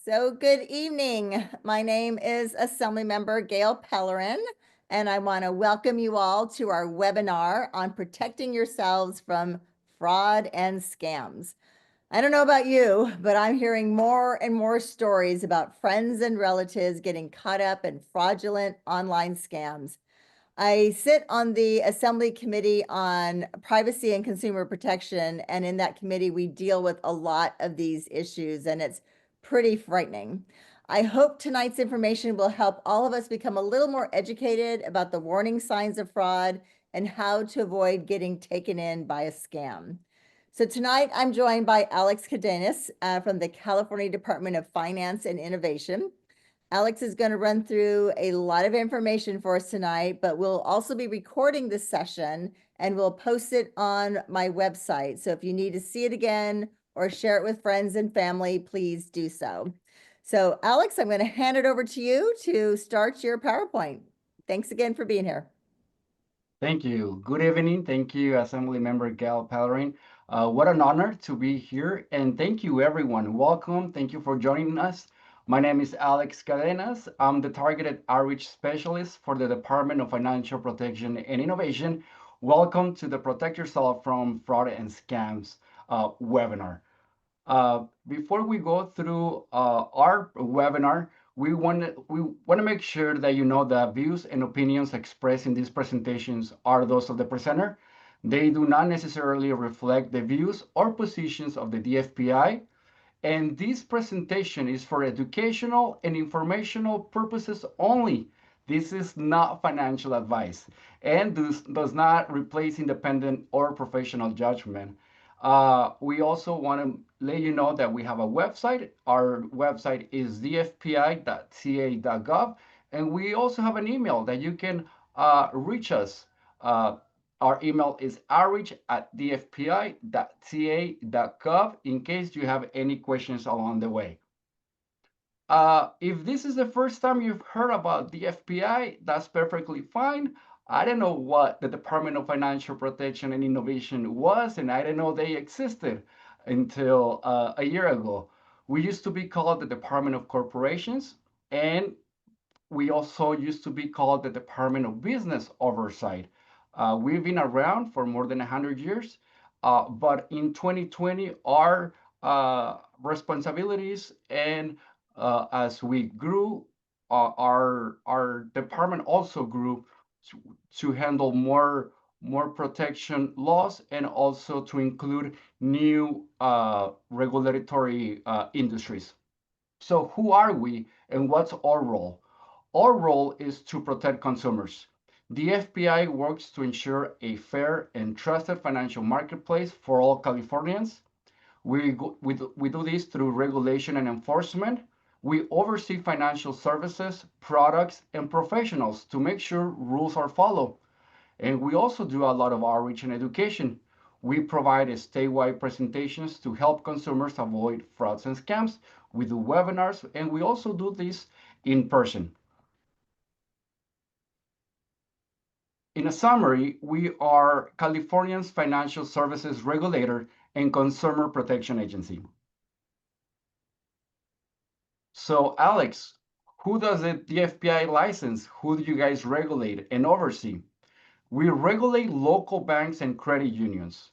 So good evening. My name is Assemblymember Gail Pellerin, and I want to welcome you all to our webinar on protecting yourselves from fraud and scams. I don't know about you, but I'm hearing more and more stories about friends and relatives getting caught up in fraudulent online scams. I sit on the Assembly Committee on Privacy and Consumer Protection, and in that committee, we deal with a lot of these issues, and it's pretty frightening. I hope tonight's information will help all of us become a little more educated about the warning signs of fraud and how to avoid getting taken in by a scam. So tonight, I'm joined by Alex Cadenas from the California Department of Finance and Innovation. Alex is going to run through a lot of information for us tonight, but we'll also be recording this session and we'll post it on my website. So if you need to see it again or share it with friends and family, please do so. So Alex, I'm going to hand it over to you to start your PowerPoint. Thanks again for being here. Thank you. Good evening. Thank you, Assemblymember Gail Pellerin. What an honor to be here. And thank you, everyone. Welcome. Thank you for joining us. My name is Alex Cadenas. I'm the Targeted Outreach Specialist for the Department of Financial Protection and Innovation. Welcome to the Protect Yourself from Fraud and Scams webinar. Before we go through our webinar, we want to make sure that you know that views and opinions expressed in these presentations are those of the presenter. They do not necessarily reflect the views or positions of the DFPI, and this presentation is for educational and informational purposes only. This is not financial advice and does not replace independent or professional judgment. We also want to let you know that we have a website. Our website is dfpi.ca.gov, and we also have an email that you can reach us. Our email is outreach@dfpi.ca.gov in case you have any questions along the way. If this is the first time you've heard about the FPI, that's perfectly fine. I don't know what the Department of Financial Protection and Innovation was, and I didn't know they existed until a year ago. We used to be called the Department of Corporations, and we also used to be called the Department of Business Oversight. We've been around for more than 100 years, but in 2020, our responsibilities and as we grew, our department also grew to handle more protection laws and also to include new regulatory industries. So who are we and what's our role? Our role is to protect consumers. The FBI works to ensure a fair and trusted financial marketplace for all Californians. We do this through regulation and enforcement. We oversee financial services, products, and professionals to make sure rules are followed. And we also do a lot of outreach and education. We provide statewide presentations to help consumers avoid frauds and scams. We do webinars, and we also do this in person. In a summary, we are California's financial services regulator and consumer protection agency. So, Alex, who does the FPI license? Who do you guys regulate and oversee? We regulate local banks and credit unions,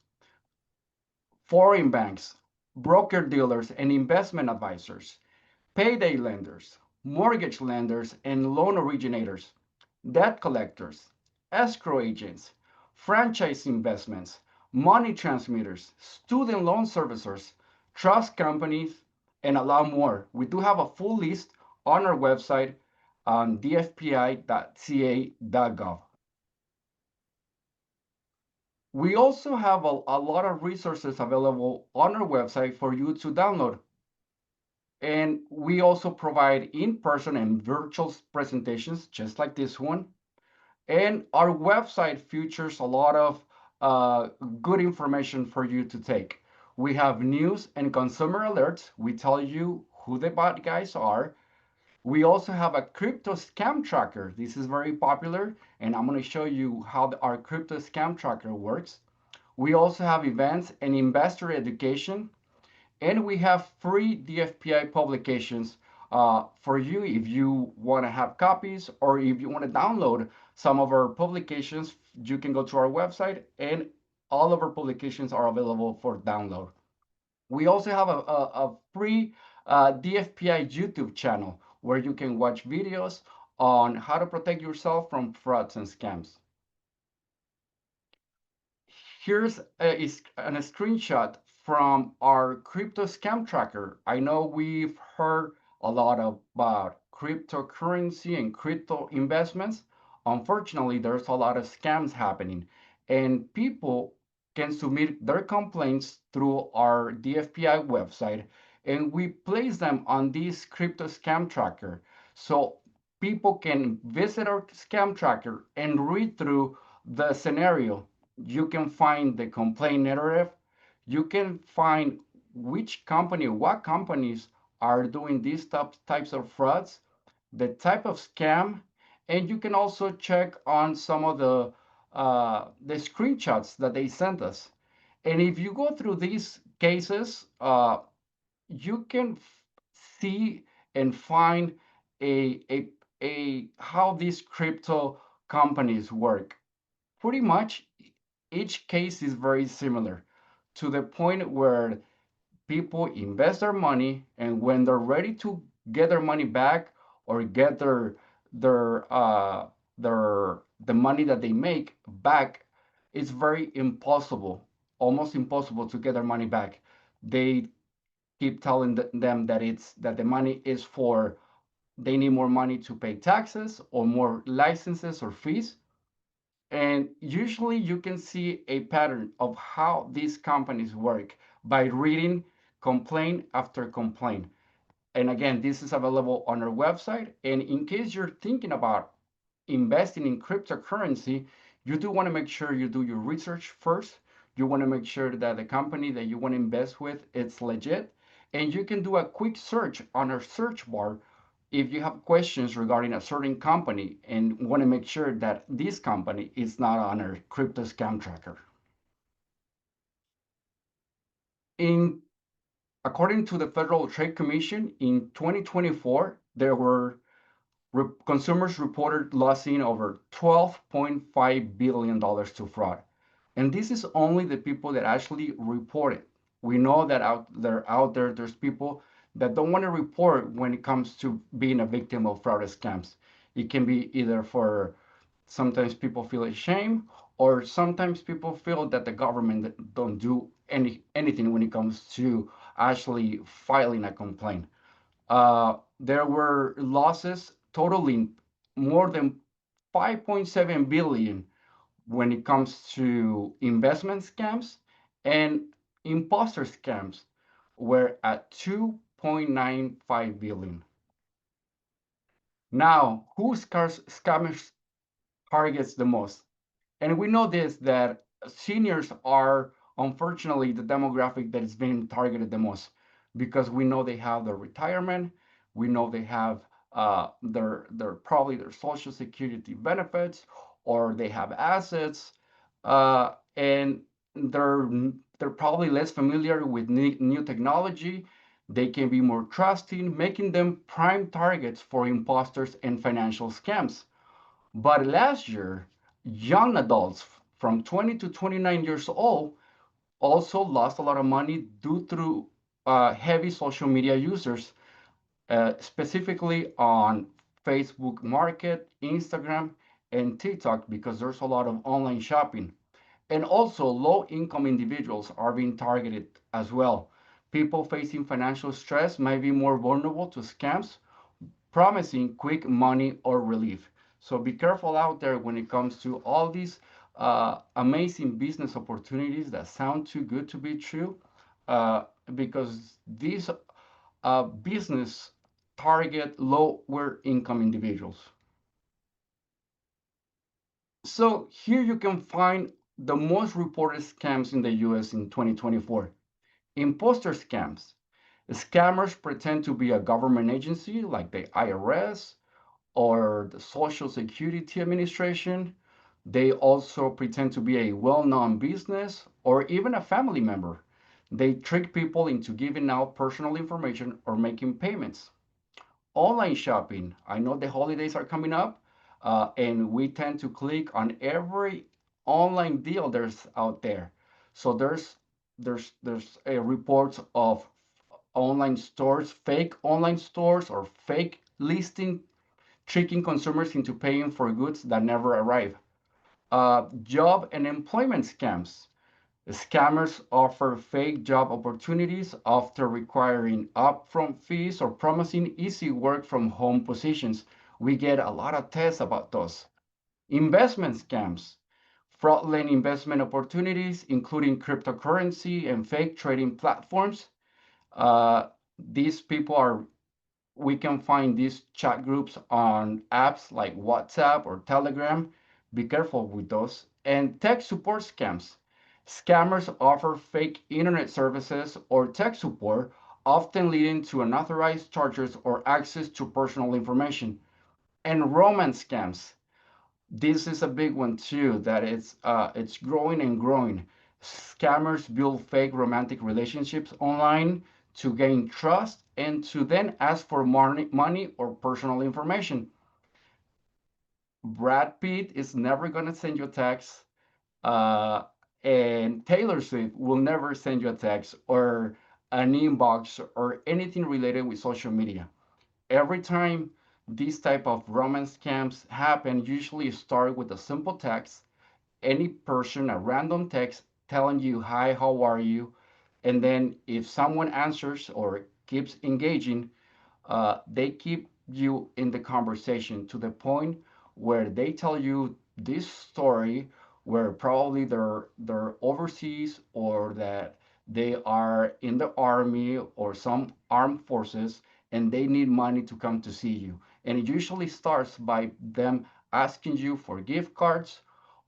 foreign banks, broker dealers and investment advisors, payday lenders, mortgage lenders and loan originators, debt collectors, escrow agents, franchise investments, money transmitters, student loan servicers, trust companies, and a lot more. We do have a full list on our website on dfpi.ca.gov. We also have a lot of resources available on our website for you to download. And we also provide in-person and virtual presentations, just like this one. And our website features a lot of good information for you to take. We have news and consumer alerts. We tell you who the bad guys are. We also have a crypto scam tracker. This is very popular, and I'm going to show you how our crypto scam tracker works. We also have events and investor education. And we have free DFPI publications for you if you want to have copies or if you want to download some of our publications. You can go to our website, and all of our publications are available for download. We also have a free DFPI YouTube channel where you can watch videos on how to protect yourself from frauds and scams. Here's a screenshot from our crypto scam tracker. I know we've heard a lot about cryptocurrency and crypto investments. Unfortunately, there's a lot of scams happening, and people can submit their complaints through our DFPI website, and we place them on this crypto scam tracker. So people can visit our scam tracker and read through the scenario. You can find the complaint narrative. You can find which company, what companies are doing these types of frauds, the type of scam, and you can also check on some of the screenshots that they sent us. And if you go through these cases, you can see and find a, a, a how these crypto companies work. Pretty much each case is very similar to the point where people invest their money, and when they're ready to get their money back or get their the money that they make back, it's very impossible, almost impossible to get their money back. They keep telling them that it's that the money is for they need more money to pay taxes or more licenses or fees. And usually you can see a pattern of how these companies work by reading complaint after complaint. And again, this is available on our website. And in case you're thinking about investing in cryptocurrency, you do want to make sure you do your research first. You want to make sure that the company that you want to invest with is legit. And you can do a quick search on our search bar if you have questions regarding a certain company and want to make sure that this company is not on our crypto scam tracker. In According to the Federal Trade Commission, in 2024, there were consumers reported losing over $12.5 billion to fraud. And this is only the people that actually report it. We know that out there, there's people that don't want to report when it comes to being a victim of fraud scams. It can be either for sometimes people feel ashamed, or sometimes people feel that the government don't do anything when it comes to actually filing a complaint. There were losses totaling more than 5.7 billion when it comes to investment scams, and imposter scams were at 2.95 billion. Now, who scammers targets the most? And we know this that seniors are unfortunately the demographic that is being targeted the most, because we know they have their retirement, we know they have their probably their social security benefits, or they have assets, and they're probably less familiar with new technology. They can be more trusting, making them prime targets for imposters and financial scams. But last year, young adults from 20 to 29 years old also lost a lot of money due to heavy social media users, specifically on Facebook Market, Instagram, and TikTok, because there's a lot of online shopping. And also, low income individuals are being targeted as well. People facing financial stress might be more vulnerable to scams promising quick money or relief. So be careful out there when it comes to all these amazing business opportunities that sound too good to be true, uh, because these business target lower income individuals. So here you can find the most reported scams in the US in 2024. Imposter scams. Scammers pretend to be a government agency like the IRS or the Social Security Administration. They also pretend to be a well known business or even a family member. They trick people into giving out personal information or making payments. Online shopping. I know the holidays are coming up, and we tend to click on every online deal there's out there. So there's reports of online stores, fake online stores, or fake listing, tricking consumers into paying for goods that never arrive. Job and employment scams. Scammers offer fake job opportunities, often requiring upfront fees or promising easy work from home positions. We get a lot of tests about those. Investment scams, fraudulent investment opportunities, including cryptocurrency and fake trading platforms. These people are We can find these chat groups on apps like WhatsApp or Telegram. Be careful with those. And tech support scams. Scammers offer fake internet services or tech support, often leading to unauthorized charges or access to personal information. And romance scams. This is a big one too, that it's growing and growing. Scammers build fake romantic relationships online to gain trust and to then ask for money or personal information. Brad Pitt is never going to send you a text, uh, and Taylor Swift will never send you a text or an inbox or anything related with social media. Every time these type of romance scams happen, usually start with a simple text, any person, a random text telling you, hi, how are you? And then if someone answers or keeps engaging, they keep you in the conversation to the point where they tell you this story where probably they're overseas or that they are in the army or some armed forces and they need money to come to see you. And it usually starts by them asking you for gift cards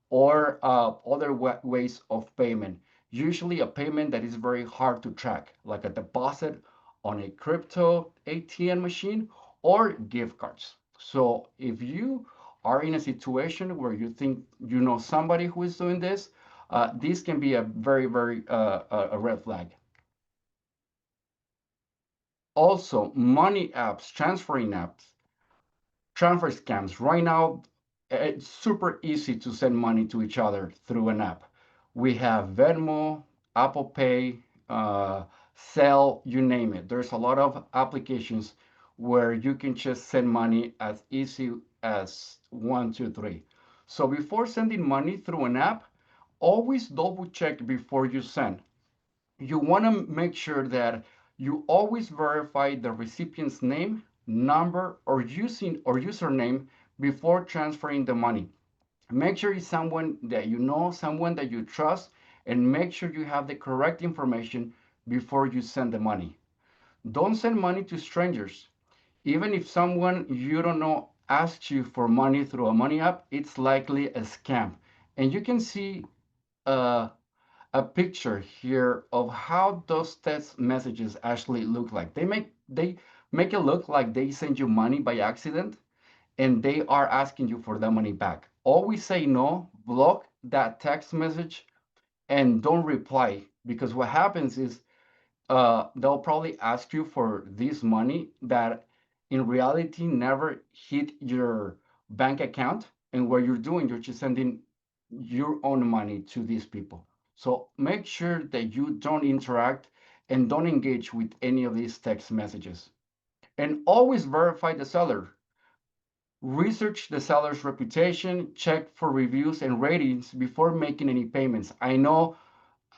or other ways of payment. Usually a payment that is very hard to track, like a deposit on a crypto ATM machine or gift cards. So if you are in a situation where you think you know somebody who is doing this can be a very a red flag. Also, money apps, transferring apps, transfer scams. Right now, it's super easy to send money to each other through an app. We have Venmo, Apple Pay, uh, Zelle, you name it. There's a lot of applications where you can just send money as easy as one, two, three. So before sending money through an app, always double check before you send. You want to make sure that you always verify the recipient's name, number, or username before transferring the money. Make sure it's someone that you know, someone that you trust, and make sure you have the correct information before you send the money. Don't send money to strangers. Even if someone you don't know asks you for money through a money app, it's likely a scam. And you can see uh, a picture here of how those text messages actually look like. They make it look like they send you money by accident and they are asking you for the money back. Always say no, block that text message and don't reply because what happens is they'll probably ask you for this money that in reality never hit your bank account. And what you're doing, you're just sending your own money to these people. So make sure that you don't interact and don't engage with any of these text messages. And always verify the seller. Research the seller's reputation, check for reviews and ratings before making any payments. I know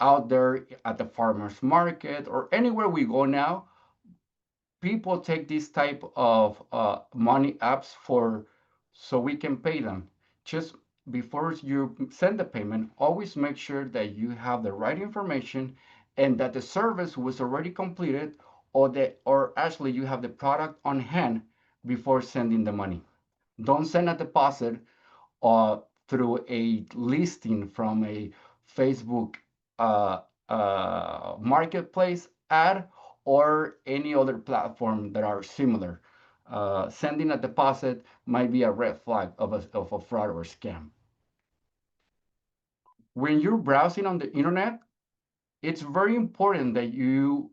out there at the farmer's market or anywhere we go now, people take this type of money apps for so we can pay them. Just before you send the payment, always make sure that you have the right information and that the service was already completed or actually you have the product on hand before sending the money. Don't send a deposit uh, through a listing from a Facebook uh, marketplace ad or any other platform that are similar. Sending a deposit might be a red flag of a fraud or scam. When you're browsing on the internet, it's very important that you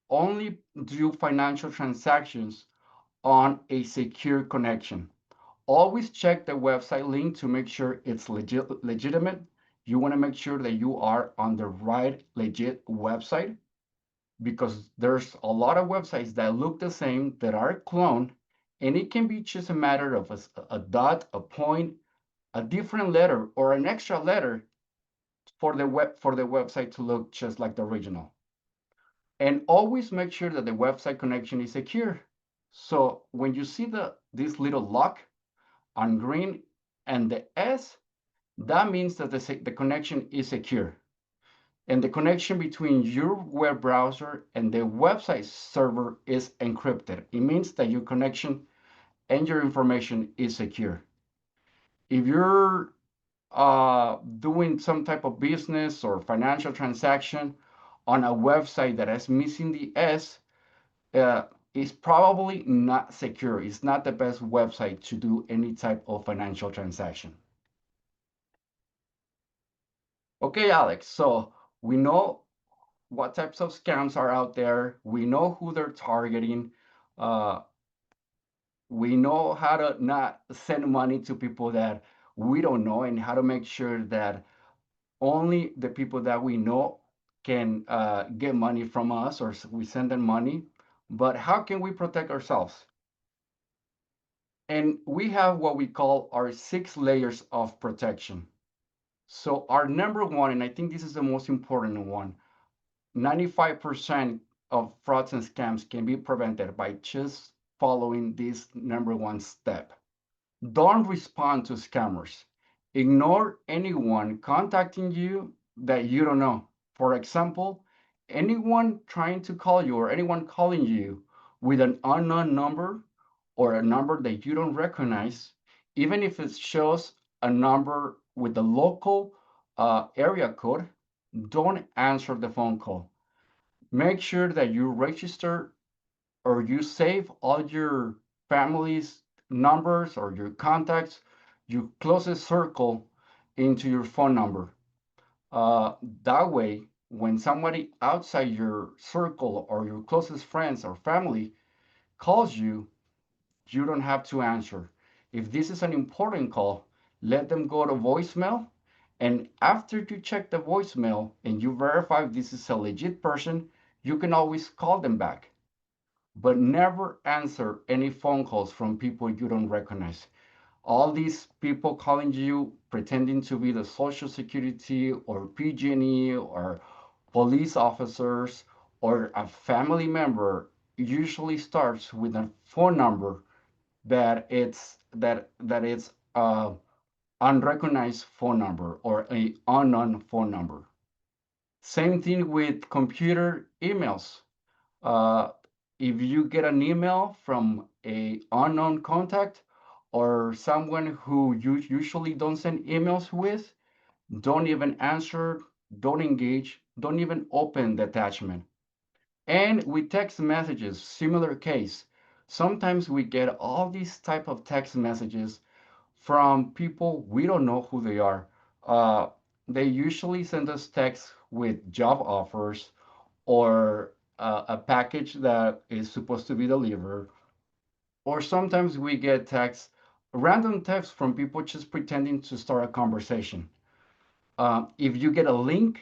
only do financial transactions on a secure connection. Always check the website link to make sure it's legitimate. You want to make sure that you are on the right legit website, because there's a lot of websites that look the same that are cloned, and it can be just a matter of a dot, a point, a different letter, or an extra letter for the website to look just like the original. And always make sure that the website connection is secure. So when you see this little lock on green and the S, that means that the connection is secure. And the connection between your web browser and the website server is encrypted. It means that your connection and your information is secure. If you're doing some type of business or financial transaction on a website that is missing the S, uh, it's probably not secure. It's not the best website to do any type of financial transaction. Okay, Alex, so we know what types of scams are out there. We know who they're targeting. Uh, we know how to not send money to people that we don't know, and how to make sure that only the people that we know can get money from us, or we send them money. But how can we protect ourselves? And we have what we call our 6 layers of protection. So our number one, and I think this is the most important one, 95% of frauds and scams can be prevented by just following this number one step. Don't respond to scammers. Ignore anyone contacting you that you don't know. For example, anyone trying to call you, or anyone calling you with an unknown number, or a number that you don't recognize, even if it shows a number with the local area code, don't answer the phone call. Make sure that you register or you save all your family's numbers or your contacts, your closest circle, into your phone number. That way, when somebody outside your circle or your closest friends or family calls you, you don't have to answer. If this is an important call, let them go to voicemail. And after you check the voicemail and you verify if this is a legit person, you can always call them back. But never answer any phone calls from people you don't recognize. All these people calling you pretending to be the Social Security or PG&E or police officers or a family member usually starts with a phone number that it's unrecognized phone number or a unknown phone number. Same thing with computer emails. Uh, if you get an email from a unknown contact or someone who you usually don't send emails with, don't even answer, don't engage, don't even open the attachment. And with text messages, similar case. Sometimes we get all these type of text messages from people we don't know who they are. Uh, they usually send us texts with job offers or a package that is supposed to be delivered. Or sometimes we get texts, random texts from people just pretending to start a conversation. If you get a link,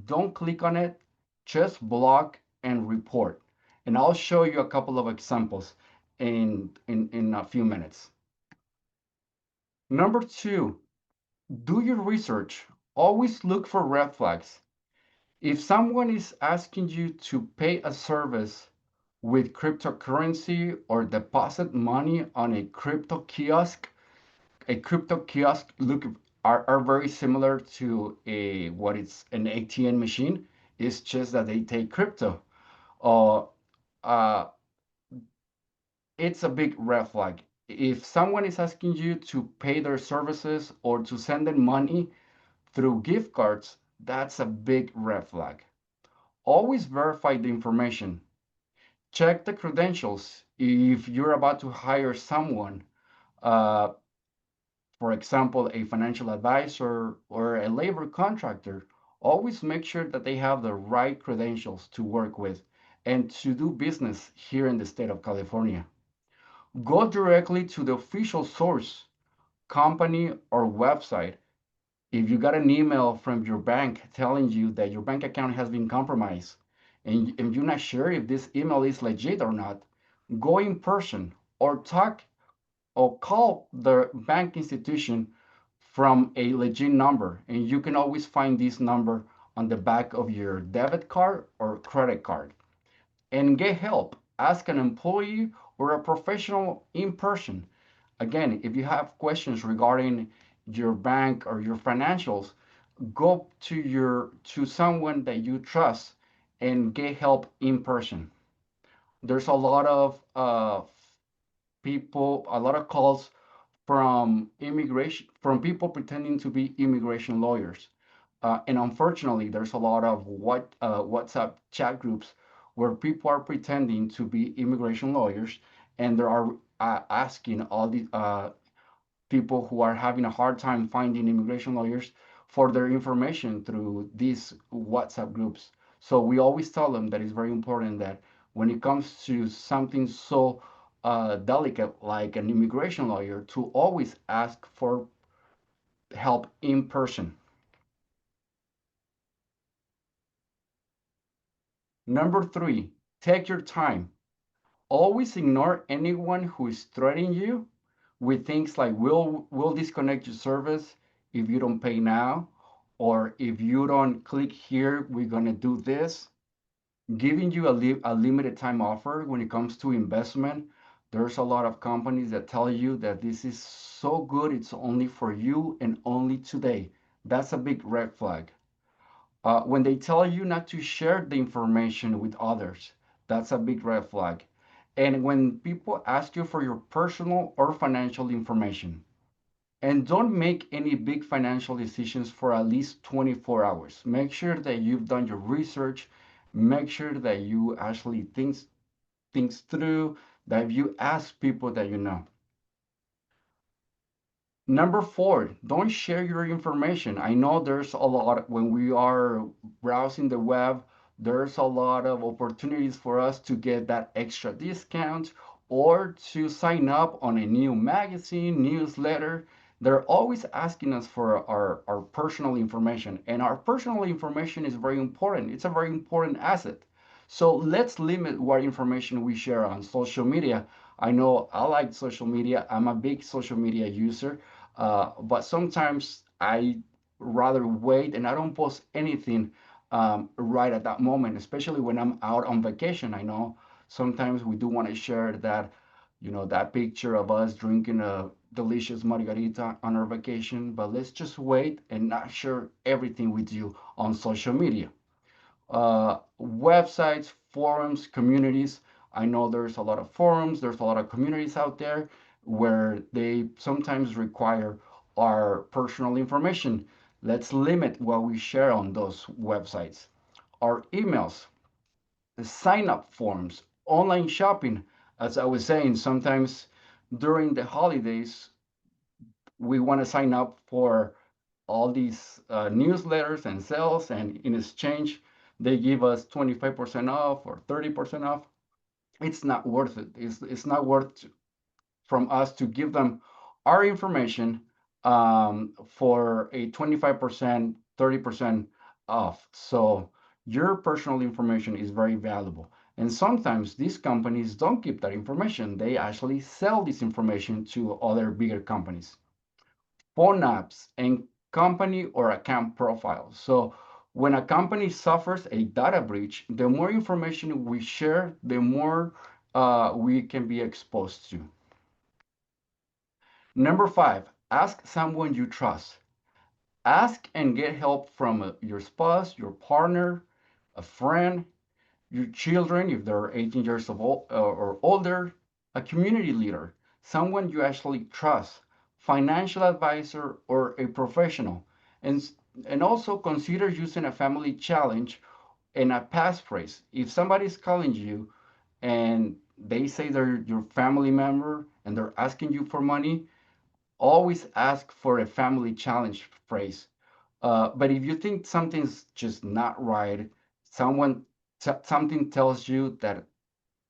don't click on it, just block and report. And I'll show you a couple of examples in a few minutes. Number two, do your research. Always look for red flags. If someone is asking you to pay a service with cryptocurrency or deposit money on a crypto kiosk look are very similar to a what is an ATM machine. It's just that they take crypto. Uh, uh, it's a big red flag. If someone is asking you to pay their services or to send them money through gift cards, that's a big red flag. Always verify the information. Check the credentials. If you're about to hire someone, uh, for example, a financial advisor or a labor contractor, Always make sure that they have the right credentials to work with and to do business here in the state of California. Go directly to the official source, company, or website. If you got an email from your bank telling you that your bank account has been compromised and you're not sure if this email is legit or not, go in person or talk or call the bank institution from a legit number. And you can always find this number on the back of your debit card or credit card. And get help. Ask an employee or a professional in person. Again, if you have questions regarding your bank or your financials, go to someone that you trust and get help in person. There's a lot of people, a lot of calls from people pretending to be immigration lawyers. And unfortunately, there's a lot of WhatsApp chat groups where people are pretending to be immigration lawyers, and they are asking all the people who are having a hard time finding immigration lawyers for their information through these WhatsApp groups. So we always tell them that it's very important that when it comes to something so delicate like an immigration lawyer, to always ask for help in person. Number three, take your time. Always ignore anyone who is threatening you with things like we'll disconnect your service if you don't pay now, or if you don't click here, we're gonna do this. Giving you a limited time offer when it comes to investment. There's a lot of companies that tell you that this is so good, it's only for you and only today. That's a big red flag. When they tell you not to share the information with others, that's a big red flag. And when people ask you for your personal or financial information, and don't make any big financial decisions for at least 24 hours. Make sure that you've done your research. Make sure that you actually think things through, that you ask people that you know. Number four, don't share your information. I know there's a lot when we are browsing the web, there's a lot of opportunities for us to get that extra discount or to sign up on a new magazine, newsletter. They're always asking us for our personal information, and our personal information is very important. It's a very important asset. So let's limit what information we share on social media. I know I like social media. I'm a big social media user. But sometimes I rather wait and I don't post anything right at that moment, especially when I'm out on vacation. I know sometimes we do want to share that, that picture of us drinking a delicious margarita on our vacation, but let's just wait and not share everything with you on social media. Websites, forums, communities. I know there's a lot of forums, there's a lot of communities out there where they sometimes require our personal information. Let's limit what we share on those websites. Our emails, the sign up forms, online shopping. As I was saying, sometimes during the holidays, we want to sign up for all these newsletters and sales, and in exchange, they give us 25% off or 30% off. It's not worth it. It's not worth from us to give them our information for a 25%, 30% off. So your personal information is very valuable. And sometimes these companies don't keep that information. They actually sell this information to other bigger companies. Phone apps and company or account profiles. So when a company suffers a data breach, the more information we share, the more we can be exposed to. Number five, ask someone you trust. Ask and get help from your spouse, your partner, a friend, your children, if they're 18 years of old, or older, a community leader, someone you actually trust, financial advisor, or a professional. And, and also consider using a family challenge and a passphrase. If somebody's calling you and they say they're your family member and they're asking you for money, always ask for a family challenge phrase. But if you think something's just not right, someone something tells you that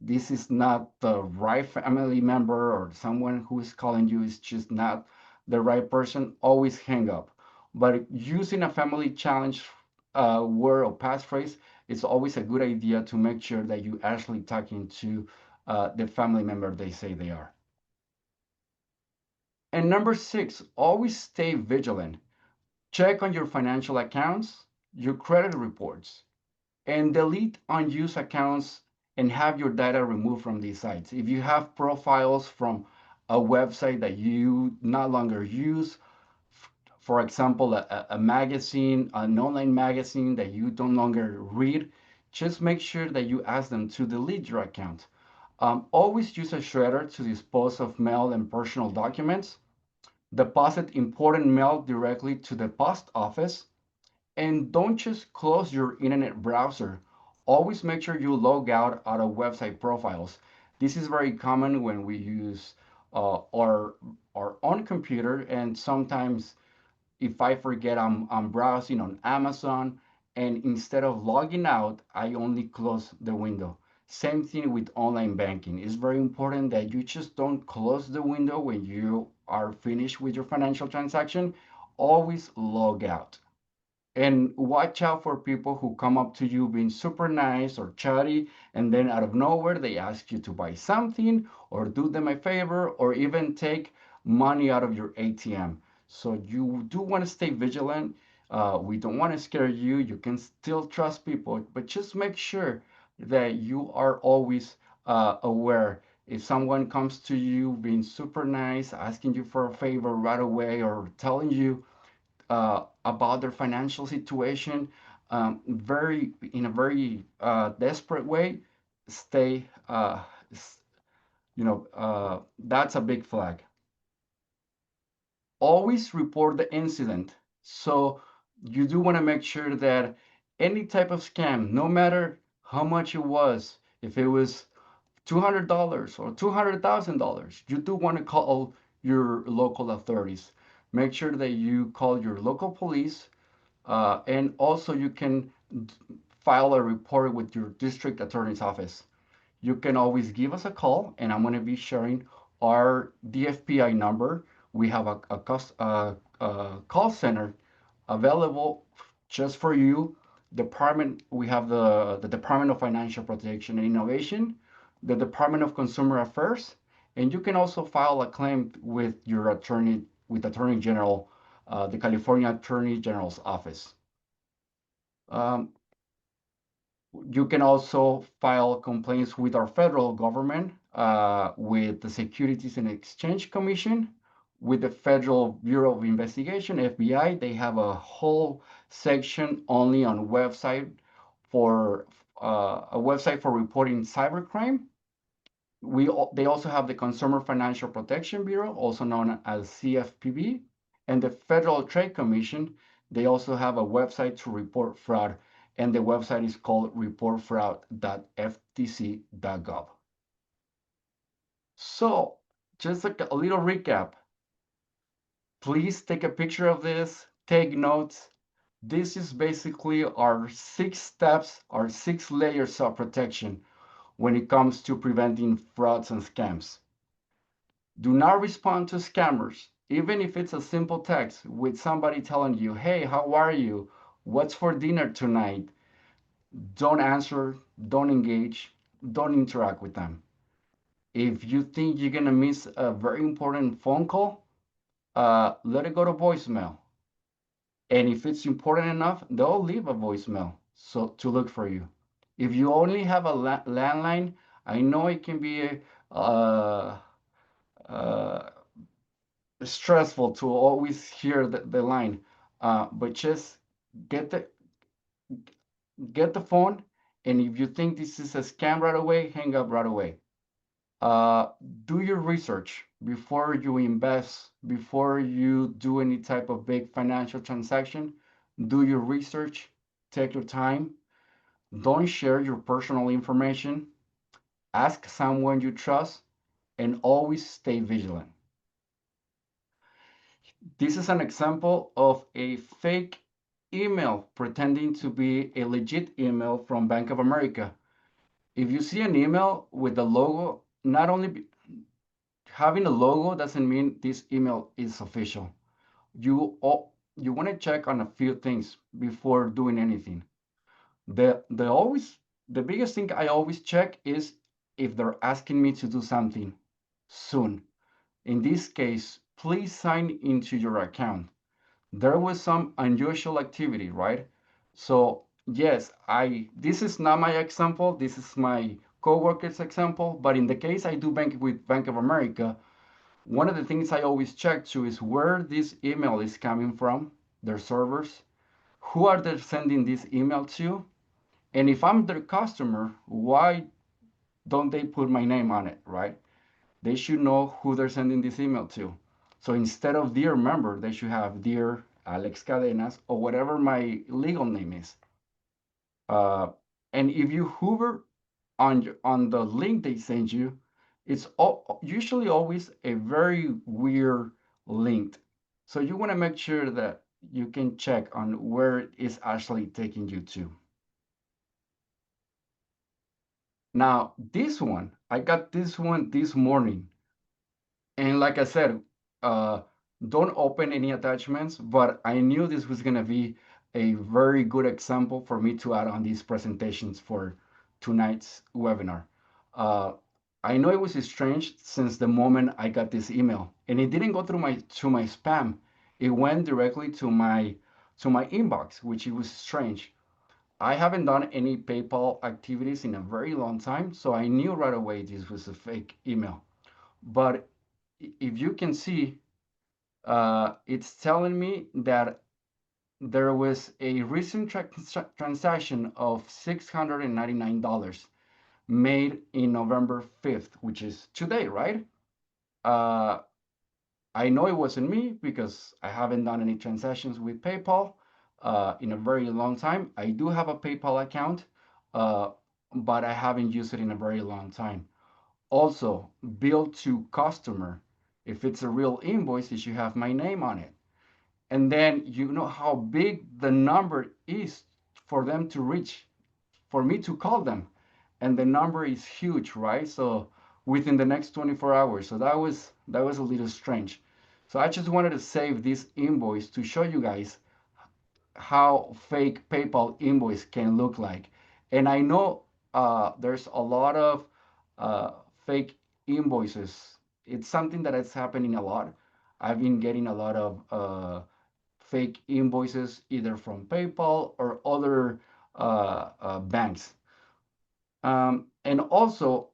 this is not the right family member or someone who is calling you is just not the right person, always hang up. But using a family challenge word or passphrase, it's always a good idea to make sure that you actually talking to the family member they say they are. And number six, always stay vigilant. Check on your financial accounts, your credit reports, and delete unused accounts and have your data removed from these sites. If you have profiles from a website that you no longer use, for example, a magazine, an online magazine that you no longer read, just make sure that you ask them to delete your account. Always use a shredder to dispose of mail and personal documents. Deposit important mail directly to the post office, and don't just close your internet browser. Always make sure you log out of website profiles. This is very common when we use our own computer, and sometimes if I forget I'm browsing on Amazon, and instead of logging out, I only close the window. Same thing with online banking. It's very important that you just don't close the window when you are finished with your financial transaction. Always log out. And watch out for people who come up to you being super nice or chatty, and then out of nowhere they ask you to buy something or do them a favor or even take money out of your ATM. So you do want to stay vigilant. We don't want to scare you. You can still trust people, but just make sure that you are always aware. If someone comes to you being super nice, asking you for a favor right away, or telling you about their financial situation, very in a very desperate way, stay. That's a big flag. Always report the incident. So you do want to make sure that any type of scam, no matter how much it was, if it was $200 or $200,000, you do want to call your local authorities. Make sure that you call your local police. And also you can file a report with your district attorney's office. You can always give us a call, and I'm going to be sharing our DFPI number. We have a call center available just for you. We have the Department of Financial Protection and Innovation, the Department of Consumer Affairs, and you can also file a claim with your attorney, with Attorney General, the California Attorney General's office. Um, you can also file complaints with our federal government, with the Securities and Exchange Commission, with the Federal Bureau of Investigation, FBI. They have a whole section only on for a website for reporting cybercrime. They also have the Consumer Financial Protection Bureau, also known as CFPB, and the Federal Trade Commission. They also have a website to report fraud, and the website is called reportfraud.ftc.gov. So, just like a little recap, please take a picture of this, take notes. This is basically our 6 steps, our 6 layers of protection when it comes to preventing frauds and scams. Do not respond to scammers, even if it's a simple text with somebody telling you, hey, how are you? What's for dinner tonight? Don't answer, don't engage, don't interact with them. If you think you're going to miss a very important phone call, let it go to voicemail. And if it's important enough, they'll leave a voicemail so to look for you. If you only have a landline, I know it can be uh, uh, stressful to always hear the line, but just get the get the phone, and if you think this is a scam right away, hang up right away. Uh, do your research before you invest, before you do any type of big financial transaction. Do your research, take your time. Don't share your personal information. Ask someone you trust, and always stay vigilant. This is an example of a fake email pretending to be a legit email from Bank of America. If you see an email with the logo, not only having a logo doesn't mean this email is official. You want to check on a few things before doing anything. The biggest thing I always check is if they're asking me to do something soon. In this case, please sign into your account. There was some unusual activity, right? So yes, I this is not my example, this is my coworker's example, but in the case I do bank with Bank of America, one of the things I always check to is where this email is coming from, their servers, who are they sending this email to, and if I'm their customer, why don't they put my name on it, right? They should know who they're sending this email to. So instead of dear member, they should have dear Alex Cadenas or whatever my legal name is. Uh, and if you hover on the link they send you, it's usually always a very weird link. So you want to make sure that you can check on where it is actually taking you to. Now, this one, I got this one this morning. And like I said, uh, don't open any attachments, but I knew this was going to be a very good example for me to add on these presentations for tonight's webinar. Uh, I know it was strange since the moment I got this email, and it didn't go through my spam. It went directly to my inbox, which it was strange. I haven't done any PayPal activities in a very long time, so I knew right away this was a fake email. But if you can see, it's telling me that there was a recent transaction of $699 made in November 5th, which is today, right? Uh, I know it wasn't me because I haven't done any transactions with PayPal in a very long time. I do have a PayPal account, uh, but I haven't used it in a very long time. Also, bill to customer. If it's a real invoice, it should have my name on it. And then you know how big the number is for them to reach, for me to call them. And the number is huge, right? So within the next 24 hours. So that was a little strange. So I just wanted to save this invoice to show you guys how fake PayPal invoice can look like. And I know there's a lot of uh, fake invoices. It's something that is happening a lot. I've been getting a lot of fake invoices either from PayPal or other banks. And also,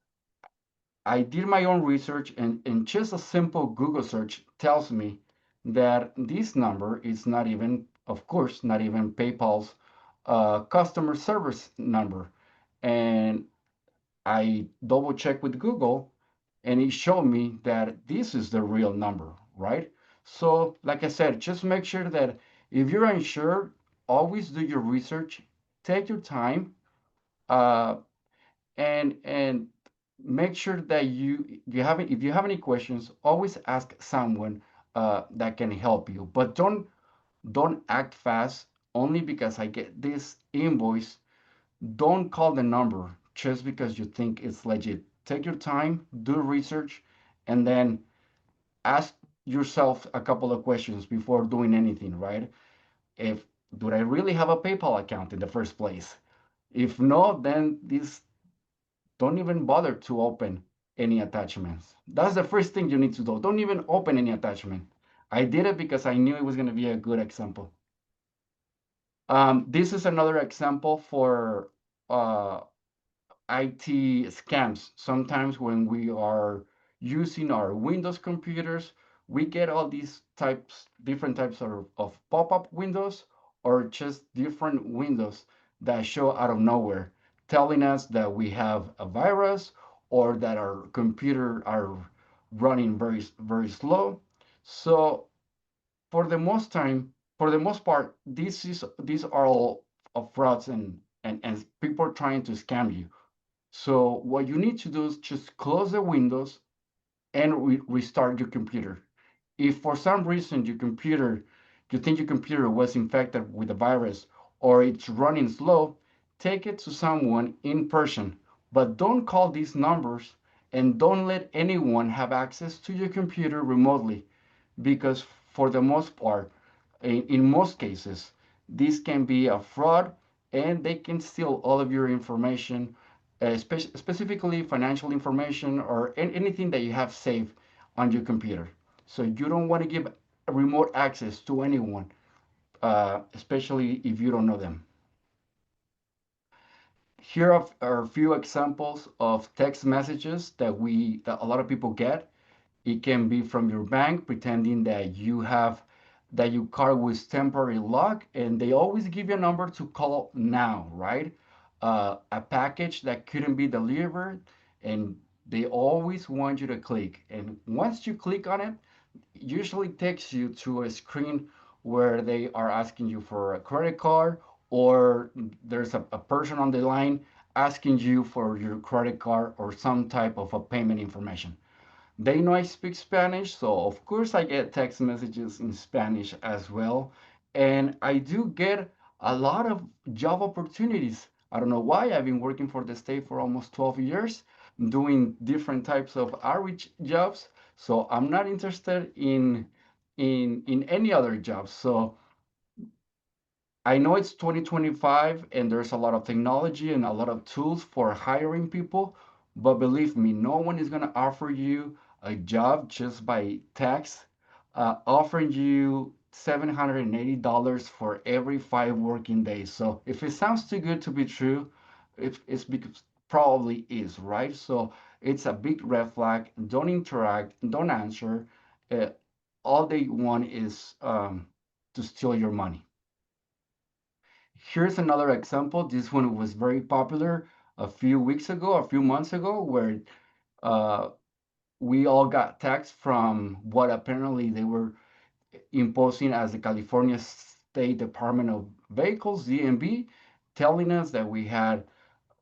I did my own research, and just a simple Google search tells me that this number is not even, of course, not even PayPal's customer service number. And I double checked with Google, and it showed me that this is the real number, right? So, like I said, just make sure that if you're unsure, always do your research, take your time, uh, and make sure that you have if you have any questions, always ask someone that can help you. But don't act fast only because I get this invoice. Don't call the number just because you think it's legit. Take your time, do research, and then ask yourself a couple of questions before doing anything, right? If do I really have a PayPal account in the first place? If no, then this don't even bother to open any attachments. That's the first thing you need to do. Don't even open any attachment. I did it because I knew it was going to be a good example. This is another example for uh, IT scams. Sometimes when we are using our Windows computers, we get all these different types of pop-up windows or just different windows that show out of nowhere, telling us that we have a virus or that our computer are running very, very slow. So for the most part, these are all of frauds and people trying to scam you. So what you need to do is just close the windows and restart your computer. If for some reason your computer you think your computer was infected with a virus or it's running slow, take it to someone in person. But don't call these numbers and don't let anyone have access to your computer remotely because for the most part, in most cases, this can be a fraud and they can steal all of your information, specifically financial information or anything that you have saved on your computer. So you don't want to give remote access to anyone, especially if you don't know them. Here are a few examples of text messages that a lot of people get. It can be from your bank pretending that your card was temporary lock, and they always give you a number to call now, right? A package that couldn't be delivered, and they always want you to click. And once you click on it, usually takes you to a screen where they are asking you for a credit card, or there's a person on the line asking you for your credit card or some type of a payment information. They know I speak Spanish, so of course I get text messages in Spanish as well. And I do get a lot of job opportunities. I don't know why. I've been working for the state for almost 12 years, doing different types of outreach jobs. So I'm not interested in any other jobs. So I know it's 2025 and there's a lot of technology and a lot of tools for hiring people, but believe me, no one is going to offer you a job just by text, offering you $780 for every 5 working days. So if it sounds too good to be true, it's because probably is, right? So it's a big red flag. Don't interact, don't answer. Uh, all they want is to steal your money. Here's another example. This one was very popular a few weeks ago, a few months ago, where uh, we all got text from what apparently they were imposing as the California State Department of Vehicles, DMV, telling us that we had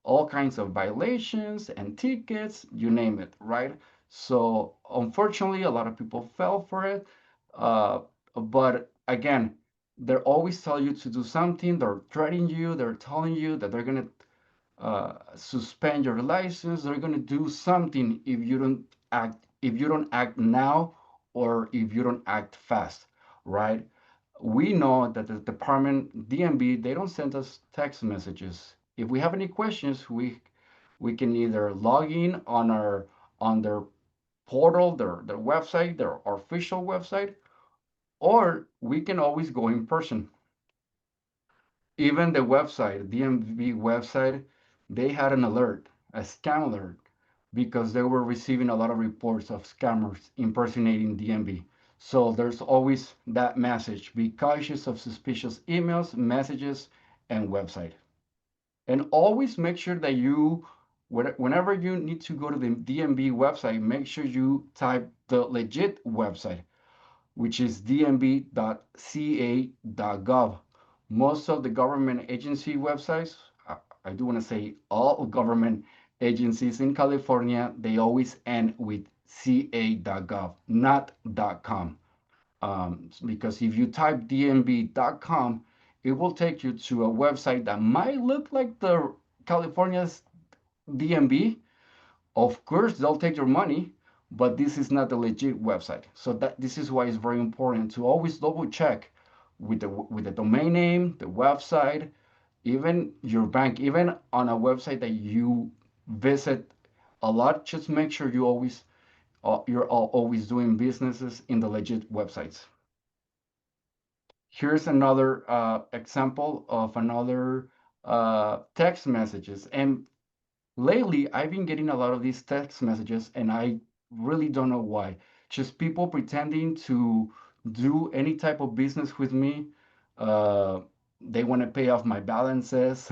all kinds of violations and tickets, you name it, right? So unfortunately, a lot of people fell for it. Uh, but again, they're always tell you to do something. They're threatening you. They're telling you that they're gonna suspend your license. They're gonna do something if you don't act now or if you don't act fast, right? We know that the department DMV they don't send us text messages. If we have any questions, we can either log in on their portal, their website, their official website, or we can always go in person. Even the website, DMV website, they had an alert, a scam alert, because they were receiving a lot of reports of scammers impersonating DMV. So there's always that message. Be cautious of suspicious emails, messages, and website. And always make sure that whenever you need to go to the DMV website, make sure you type the legit website, which is dmv.ca.gov. Most of the government agency websites, I do want to say all government agencies in California, they always end with ca.gov, not .com. Because if you type dmv.com, it will take you to a website that might look like the California's DMV. Of course, they'll take your money, but this is not the legit website. So that this is why it's very important to always double check with the domain name, the website, even your bank, even on a website that you visit a lot. Just make sure you're always doing businesses in the legit websites. Here's another example of another text messages. And lately, I've been getting a lot of these text messages, and I really don't know why. Just people pretending to do any type of business with me. Uh, they want to pay off my balances,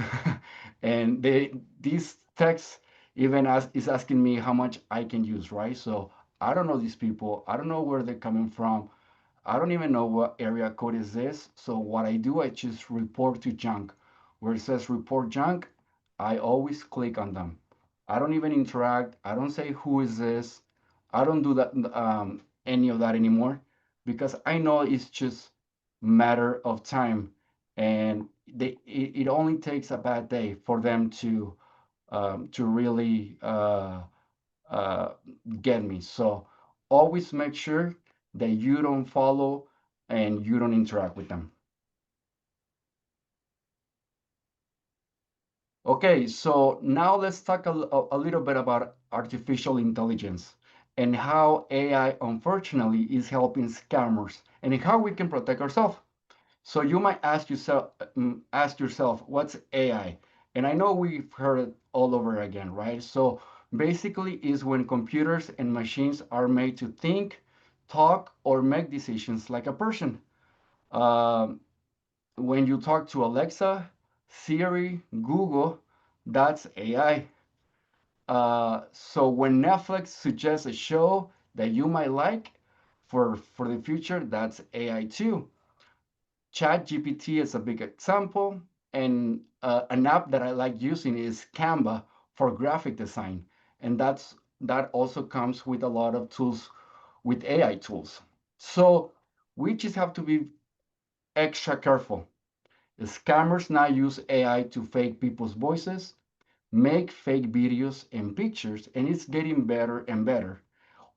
and these texts is asking me how much I can use, right? So I don't know these people. I don't know where they're coming from. I don't even know what area code is this. So what I do, I just report to junk. Where it says report junk, I always click on them. I don't even interact. I don't say who is this. I don't do that any of that anymore because I know it's just matter of time, and it only takes a bad day for them to really uh, get me. So always make sure that you don't follow and you don't interact with them. Okay, so now let's talk a little bit about artificial intelligence and how AI unfortunately is helping scammers and how we can protect ourselves. So you might ask yourself, what's AI? And I know we've heard it all over again, right? So basically is when computers and machines are made to think, talk, or make decisions like a person. Um, when you talk to Alexa, Siri, Google, that's AI. So when Netflix suggests a show that you might like for the future, that's AI too. ChatGPT is a big example, and an app that I like using is Canva for graphic design, and that also comes with a lot of tools with AI tools. So we just have to be extra careful. Scammers now use AI to fake people's voices, make fake videos and pictures, and it's getting better and better,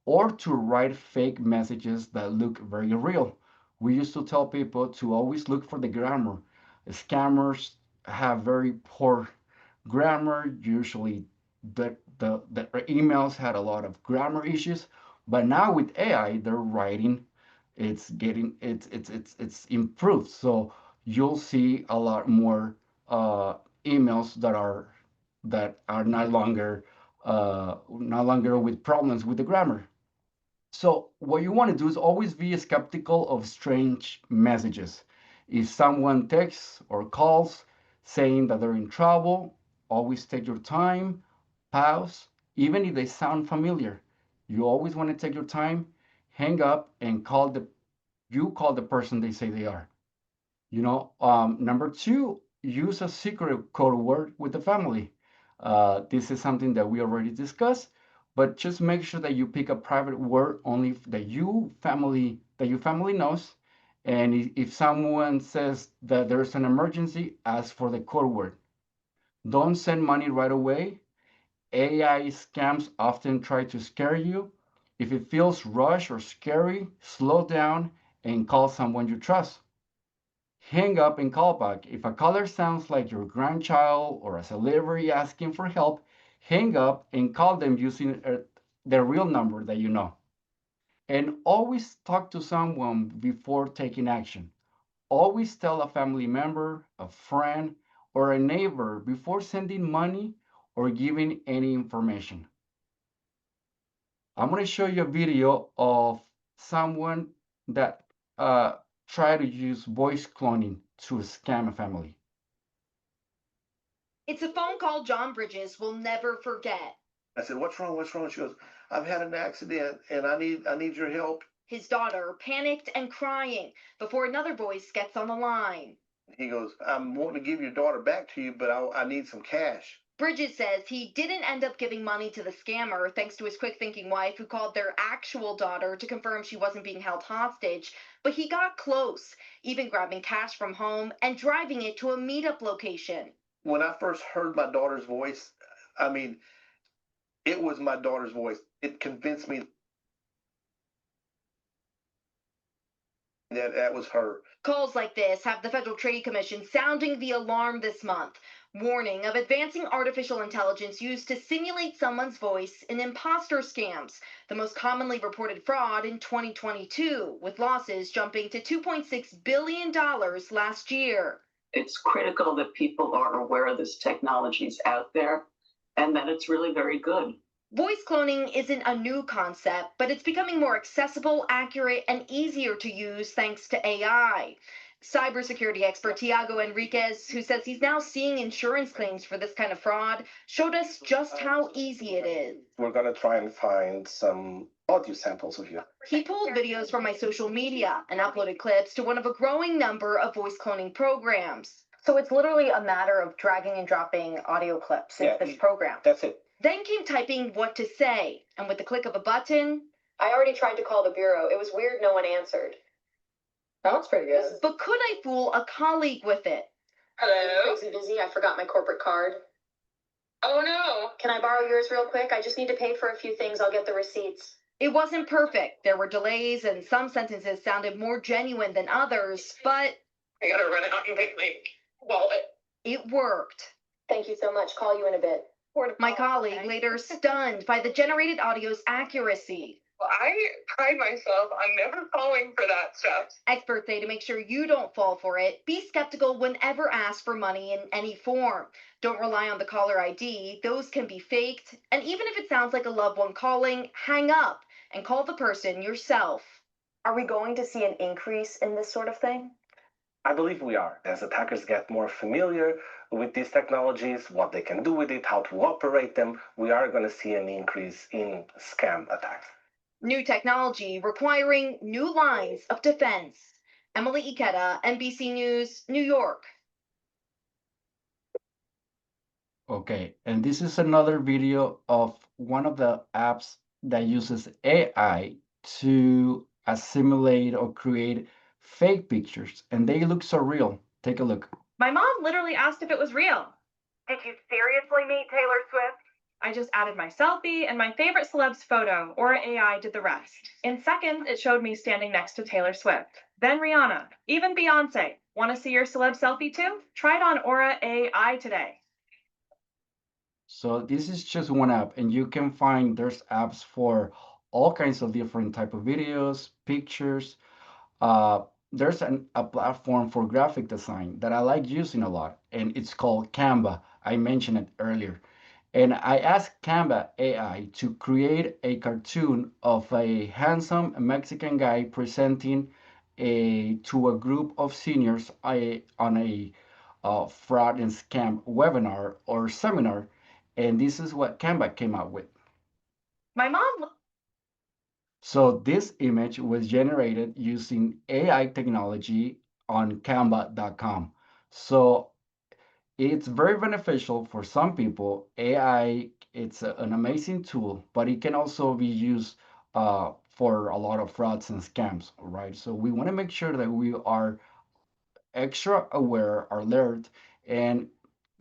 or to write fake messages that look very real. We used to tell people to always look for the grammar. Scammers have very poor grammar. Usually, the emails had a lot of grammar issues, but now with AI, they're writing. It's improved. So you'll see a lot more emails that are no longer with problems with the grammar. So what you want to do is always be skeptical of strange messages. If someone texts or calls saying that they're in trouble, always take your time, pause, even if they sound familiar. You always want to take your time, hang up, and call the person they say they are. Number two, use a secret code word with the family. This is something that we already discussed, but just make sure that you pick a private word only that your family knows. And if someone says that there's an emergency, ask for the code word. Don't send money right away. AI scams often try to scare you. If it feels rushed or scary, slow down and call someone you trust. Hang up and call back. If a caller sounds like your grandchild or a celebrity asking for help, hang up and call them using their real number that you know. And always talk to someone before taking action. Always tell a family member, a friend, or a neighbor before sending money or giving any information. I'm going to show you a video of someone that tried to use voice cloning to scam a family. It's a phone call John Bridges will never forget. I said, "What's wrong? What's wrong?" She goes, "I've had an accident and I need your help." His daughter panicked and crying before another voice gets on the line. He goes, "I'm wanting to give your daughter back to you, but I need some cash." Bridges says he didn't end up giving money to the scammer thanks to his quick thinking wife, who called their actual daughter to confirm she wasn't being held hostage. But he got close, even grabbing cash from home and driving it to a meetup location. When I first heard my daughter's voice, I mean, it was my daughter's voice. It convinced me that that was her. Calls like this have the Federal Trade Commission sounding the alarm this month, warning of advancing artificial intelligence used to simulate someone's voice in imposter scams, the most commonly reported fraud in 2022, with losses jumping to $2.6 billion last year. It's critical that people are aware this technology is out there and that it's really very good. Voice cloning isn't a new concept, but it's becoming more accessible, accurate, and easier to use thanks to AI. Cybersecurity expert Tiago Enriquez, who says he's now seeing insurance claims for this kind of fraud, showed us just how easy it is. We're going to try and find some audio samples of you. He pulled videos from my social media and uploaded clips to one of a growing number of voice cloning programs. So it's literally a matter of dragging and dropping audio clips into this program. That's it. Then came typing what to say, and with the click of a button, I already tried to call the bureau. It was weird no one answered. Sounds pretty good. But could I fool a colleague with it? Hello? Crazy busy. I forgot my corporate card. Oh no. Can I borrow yours real quick? I just need to pay for a few things. I'll get the receipts. It wasn't perfect. There were delays, and some sentences sounded more genuine than others, but I gotta run out and get my wallet. it worked. Thank you so much. Call you in a bit. My colleague later stunned by the generated audio's accuracy. Well, I pride myself on never falling for that stuff. Experts say to make sure you don't fall for it, be skeptical whenever asked for money in any form. Don't rely on the caller ID, those can be faked. And even if it sounds like a loved one calling, hang up and call the person yourself. Are we going to see an increase in this sort of thing? I believe we are. As attackers get more familiar with these technologies, what they can do with it, how to operate them, we are going to see an increase in scam attacks. New technology requiring new lines of defense. Emily Ikeda, NBC News, New York. Okay, and this is another video of one of the apps that uses AI to assimilate or create fake pictures, and they look so real. Take a look. My mom literally asked if it was real. Did you seriously meet Taylor Swift? I just added my selfie and my favorite celeb's photo. Aura AI did the rest. In seconds, it showed me standing next to Taylor Swift. Then Rihanna, even Beyonce. Want to see your celeb selfie too? Try it on Aura AI today. So this is just one app, and you can find there's apps for all kinds of different type of videos, pictures. There's a platform for graphic design that I like using a lot, and it's called Canva. I mentioned it earlier. And I asked Canva AI to create a cartoon of a handsome Mexican guy presenting to a group of seniors on a fraud and scam webinar or seminar. And this is what Canva came out with. My mom. So this image was generated using AI technology on canva.com. So it's very beneficial for some people. AI, it's an amazing tool, but it can also be used for a lot of frauds and scams, right? So we want to make sure that we are extra aware, alert, and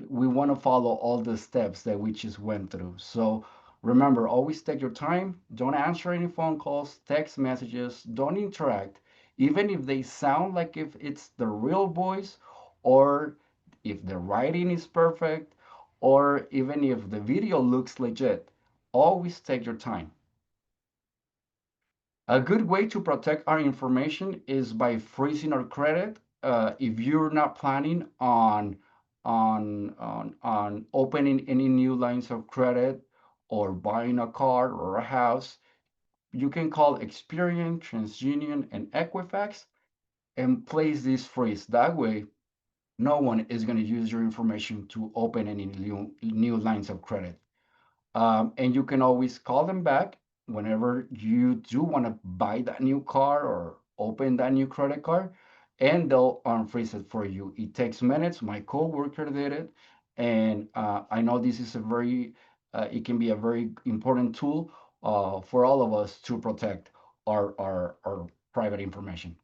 we want to follow all the steps that we just went through. So remember, always take your time. Don't answer any phone calls, text messages, don't interact, even if they sound like if it's the real voice, or if the writing is perfect, or even if the video looks legit. Always take your time. A good way to protect our information is by freezing our credit. If you're not planning on opening any new lines of credit or buying a car or a house, you can call Experian, TransUnion, and Equifax and place this freeze. That way, no one is going to use your information to open any new lines of credit. And you can always call them back whenever you do want to buy that new car or open that new credit card, and they'll unfreeze it for you. It takes minutes. My coworker did it, and I know this is it can be a very important tool for all of us to protect our private information.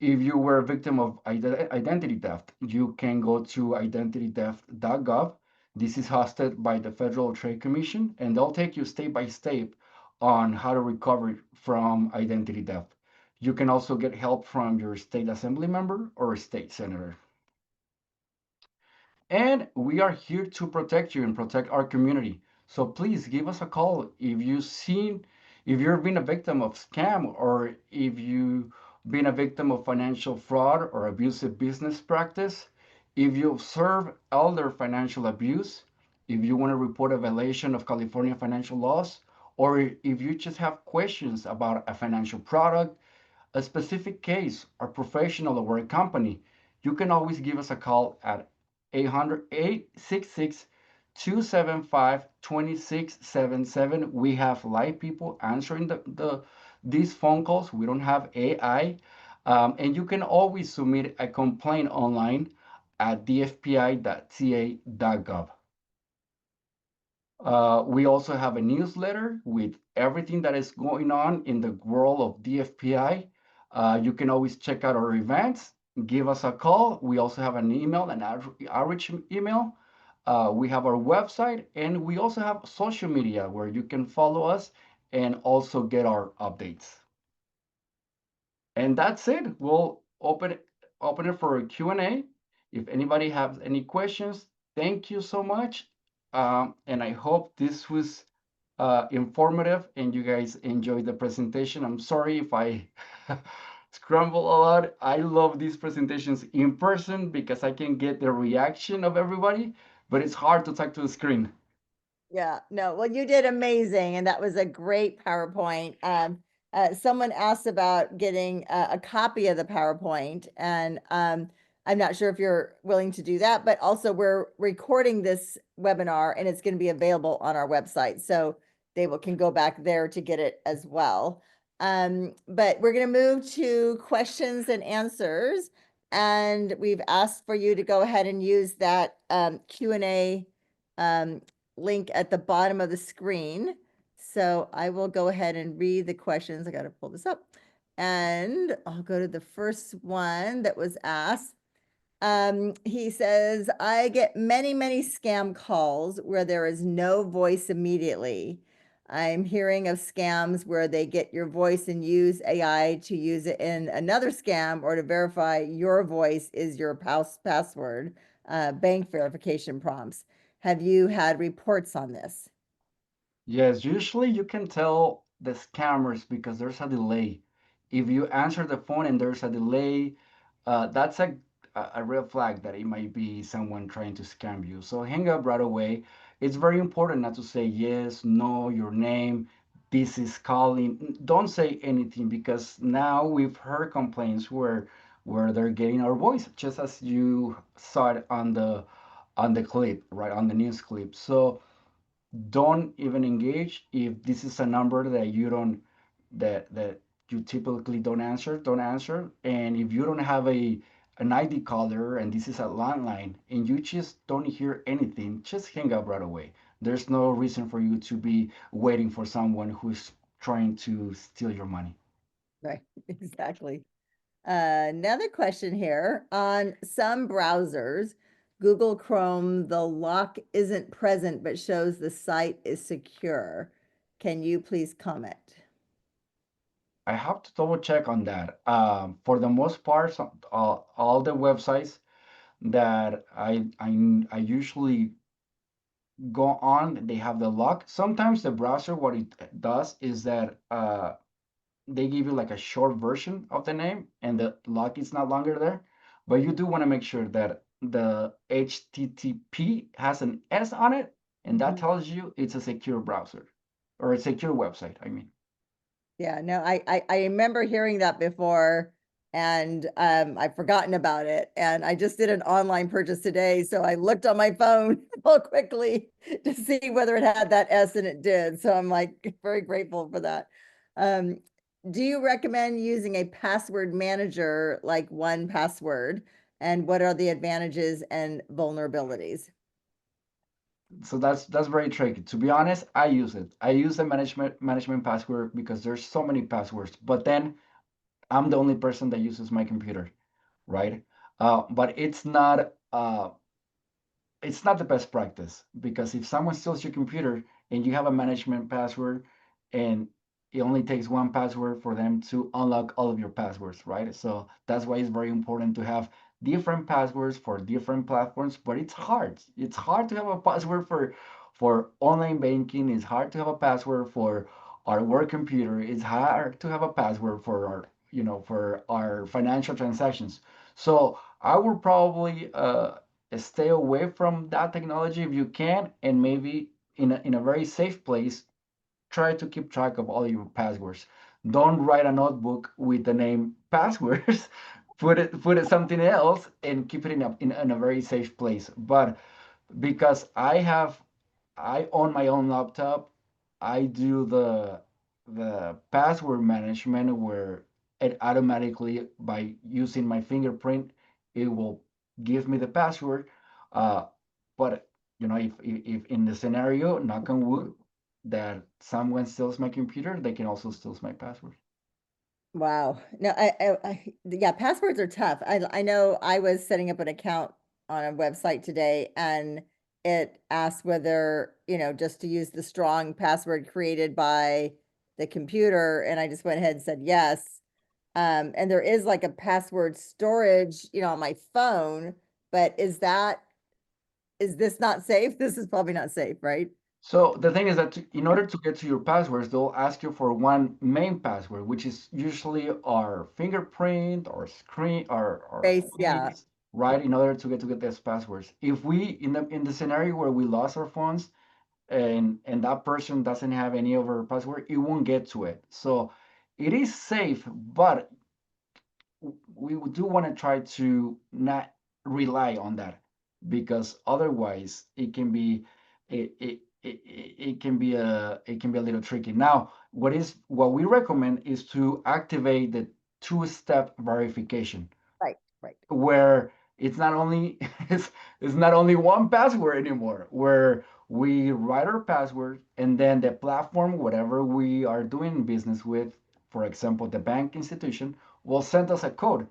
If you were a victim of identity theft, you can go to identitytheft.gov. This is hosted by the Federal Trade Commission, and they'll take you step by step on how to recover from identity theft. You can also get help from your state assembly member or state senator. And we are here to protect you and protect our community. So please give us a call if you've been a victim of scam, or if you've been a victim of financial fraud or abusive business practice, if you observe elder financial abuse, if you want to report a violation of California financial laws, or if you just have questions about a financial product, a specific case, a professional, or a company, you can always give us a call at 800-866-275-2677. We have live people answering these phone calls. We don't have AI. And you can always submit a complaint online at dfpi.ca.gov. We also have a newsletter with everything that is going on in the world of DFPI. You can always check out our events, give us a call. We also have an email, an outreach email. We have our website, and we also have social media where you can follow us and also get our updates. And that's it. We'll open it for a Q&A. If anybody has any questions, thank you so much. And I hope this was informative and you guys enjoyed the presentation. I'm sorry if I scramble a lot. I love these presentations in person because I can get the reaction of everybody, but it's hard to talk to the screen. Yeah, no, well, you did amazing, and that was a great PowerPoint. Someone asked about getting a copy of the PowerPoint, and I'm not sure if you're willing to do that, but also we're recording this webinar and it's going to be available on our website, so they can go back there to get it as well. But we're going to move to questions and answers, and we've asked for you to go ahead and use that Q&A link at the bottom of the screen. So I will go ahead and read the questions. I got to pull this up. And I'll go to the first one that was asked. He says, I get many, many scam calls where there is no voice immediately. I'm hearing of scams where they get your voice and use AI to use it in another scam or to verify your voice is your password, bank verification prompts. Have you had reports on this? Yes, usually you can tell the scammers because there's a delay. If you answer the phone and there's a delay, that's a red flag that it might be someone trying to scam you. So hang up right away. It's very important not to say yes, no, your name, this is calling. Don't say anything because now we've heard complaints where they're getting our voice, just as you saw it on the clip, right, on the news clip. So don't even engage if this is a number that you don't that you typically don't answer. And if you don't have an ID caller and this is a landline and you just don't hear anything, just hang up right away. There's no reason for you to be waiting for someone who's trying to steal your money. Right, exactly. Another question here. On some browsers, Google Chrome, the lock isn't present but shows the site is secure. Can you please comment? I have to double check on that. For the most part, all the websites that I usually go on, they have the lock. Sometimes the browser, what it does is that they give you like a short version of the name and the lock is not longer there. But you do want to make sure that the HTTP has an S on it, and that tells you it's a secure browser or a secure website, I mean. Yeah, no, I remember hearing that before, and I've forgotten about it. And I just did an online purchase today, so I looked on my phone real quickly to see whether it had that S, and it did. So I'm like very grateful for that. Do you recommend using a password manager like 1Password? And what are the advantages and vulnerabilities? So that's very tricky. To be honest, I use it. I use the management password because there's so many passwords. But then I'm the only person that uses my computer, right? But it's not the best practice because if someone steals your computer and you have a management password and it only takes one password for them to unlock all of your passwords, right? So that's why it's very important to have different passwords for different platforms, but it's hard. It's hard to have a password for online banking. It's hard to have a password for our work computer. It's hard to have a password for our, for our financial transactions. So I would probably stay away from that technology if you can, and maybe in a very safe place, try to keep track of all your passwords. Don't write a notebook with the name passwords. Put it something else and keep it in a very safe place. But because I own my own laptop, I do the password management where it automatically, by using my fingerprint, it will give me the password. Uh, but if in the scenario, knock on wood, that someone steals my computer, they can also steal my password. Wow. No, yeah, passwords are tough. I know I was setting up an account on a website today and it asked whether, just to use the strong password created by the computer. And I just went ahead and said yes. And there is like a password storage, on my phone, but is this not safe? This is probably not safe, right? So the thing is that in order to get to your passwords, they'll ask you for one main password, which is usually our fingerprint or screen or Face, yeah, face, right? In order to get these passwords. If we in the scenario where we lost our phones and that person doesn't have any of our password, it won't get to it. So it is safe, but we do want to try to not rely on that because otherwise it can be a little tricky. Now, what we recommend is to activate the two-step verification right, right. where it's not only it's not only one password anymore, where we write our password and then the platform, whatever we are doing business with, for example, the bank institution, will send us a code,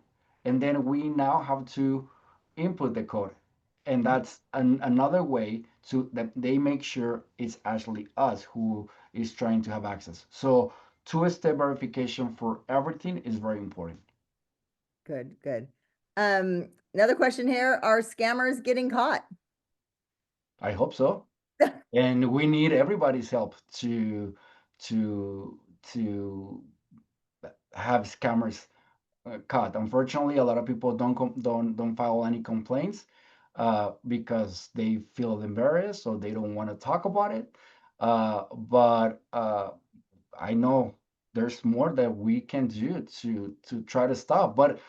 and then we now have to input the code, and that's another way to that they make sure it's actually us who is trying to have access. So two-step verification for everything is very important. Good, good. Another question here, are scammers getting caught? I hope so. And we need everybody's help to to have scammers caught. Unfortunately, a lot of people don't file any complaints because they feel embarrassed or they don't want to talk about it. But I know there's more that we can do to try to stop. But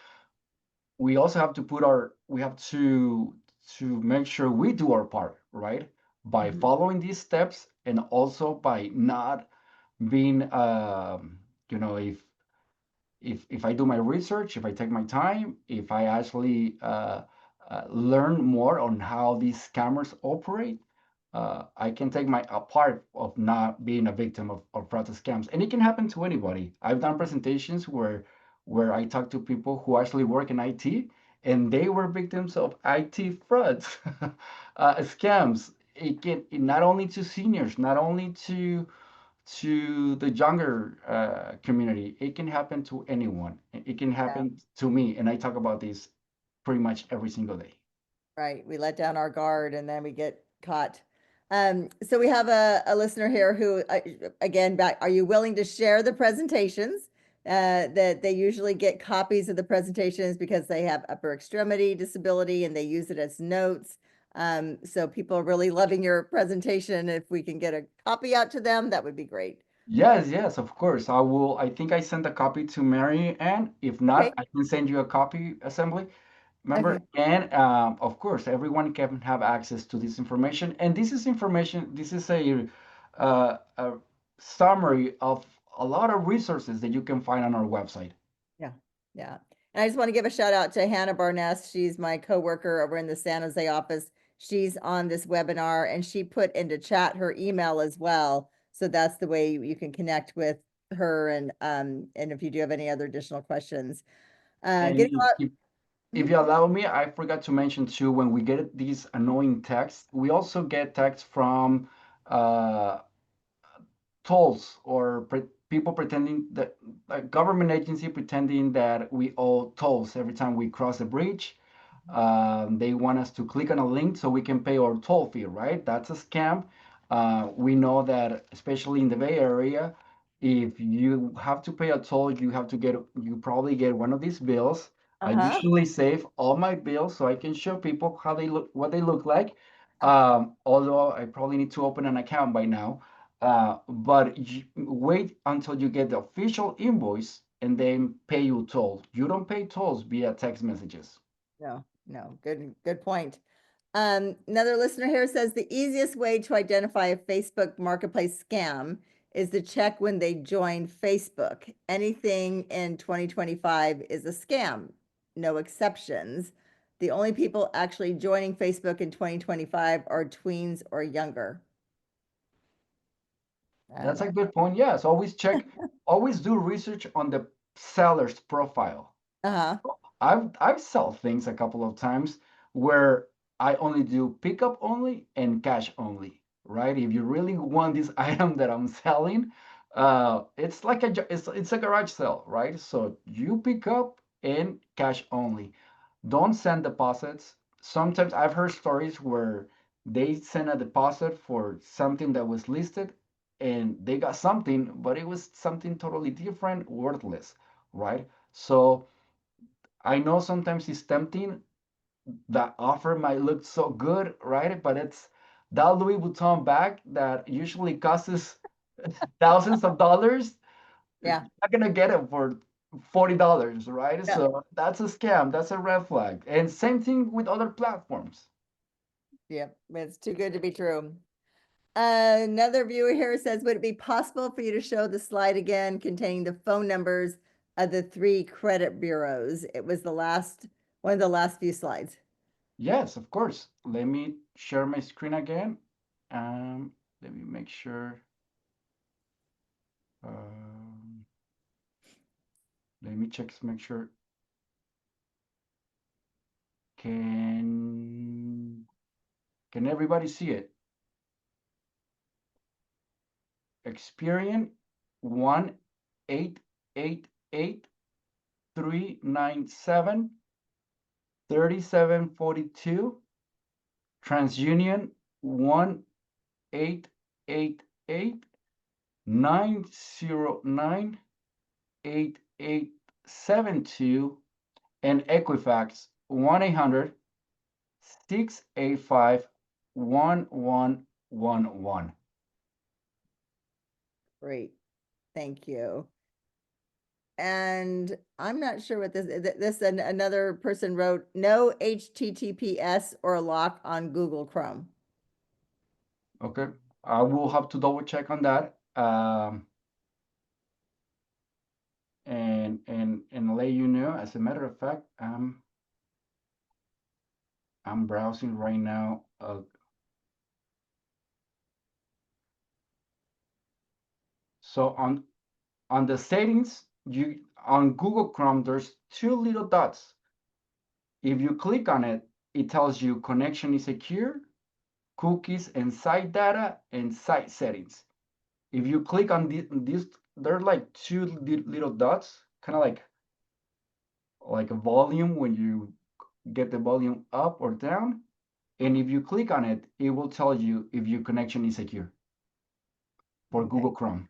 we also have to we have to make sure we do our part, right? By Mhm. following these steps and also by not being if I do my research, if I take my time, if I actually learn more on how these scammers operate, I can take my a part of not being a victim of fraud scams. And it can happen to anybody. I've done presentations where I talk to people who actually work in IT and they were victims of IT frauds, scams. Not only to seniors, not only to the younger community. It can happen to anyone. It can Yeah, happen to me, and I talk about this pretty much every single day. right. We let down our guard and then we get caught. So we have a listener here who, again, back, are you willing to share the presentations? That they usually get copies of the presentations because they have upper extremity disability and they use it as notes. So people are really loving your presentation. If we can get a copy out to them, that would be great. Yes, yes, of course. I will. I think I sent a copy to Mary, and if Okay, not, I can send you a copy, Assembly member. okay. And of course, everyone can have access to this information. And this is information. This is a summary of a lot of resources that you can find on our website. Yeah, yeah. And I just want to give a shout out to Hannah Barnes. She's my coworker over in the San Jose office. She's on this webinar and she put into chat her email as well. So that's the way you can connect with her and if you do have any other additional questions. And Getting a lot. if you allow me, I forgot to mention too, when we get these annoying texts, we also get texts from uh, tolls or people pretending that a government agency pretending that we owe tolls every time we cross a bridge. They want us to click on a link so we can pay our toll fee, right? That's a scam. We know that, especially in the Bay Area, if you have to pay a toll, you probably get one of these bills. I Uh-huh. usually save all my bills so I can show people how they look, what they look like. Although I probably need to open an account by now. But wait until you get the official invoice and then pay your toll. You don't pay tolls via text messages. No, no, good point. Another listener here says the easiest way to identify a Facebook marketplace scam is to check when they join Facebook. Anything in 2025 is a scam, no exceptions. The only people actually joining Facebook in 2025 are tweens or younger. I don't That's a know. good point. Yes, always check, always do research on the seller's profile. Uh-huh. I've sold things a couple of times where I only do pickup only and cash only, right? If you really want this item that I'm selling, it's like it's a garage sale, right? So you pick up and cash only. Don't send deposits. Sometimes I've heard stories where they send a deposit for something that was listed and they got something, but it was something totally different, worthless, right? So I know sometimes it's tempting. That offer might look so good, right? But it's that Louis Vuitton bag that usually costs thousands of dollars. You're Yeah. not gonna get it for $40, right? Yeah. So that's a scam. That's a red flag. And same thing with other platforms. Yep. It's too good to be true. Another viewer here says, would it be possible for you to show the slide again containing the phone numbers of the 3 credit bureaus? It was one of the last few slides. Yes, of course. Let me share my screen again. Let me make sure. Um, Let me check to make sure. Can everybody see it? Experian 1-888-397-3742. TransUnion 1-888-909-8872, and Equifax 1-800-685-1111. Great. Thank you. And I'm not sure what another person wrote, no HTTPS or lock on Google Chrome. Okay, I will have to double check on that. And let you know. As a matter of fact, I'm browsing right now. So on the settings, on Google Chrome, there's 2 little dots. If you click on it, it tells you connection is secure, cookies and site data, and site settings. If you click on these, they're like 2 little dots, kind of like a volume when you get the volume up or down. And if you click on it, it will tell you if your connection is secure for Okay. Google Chrome.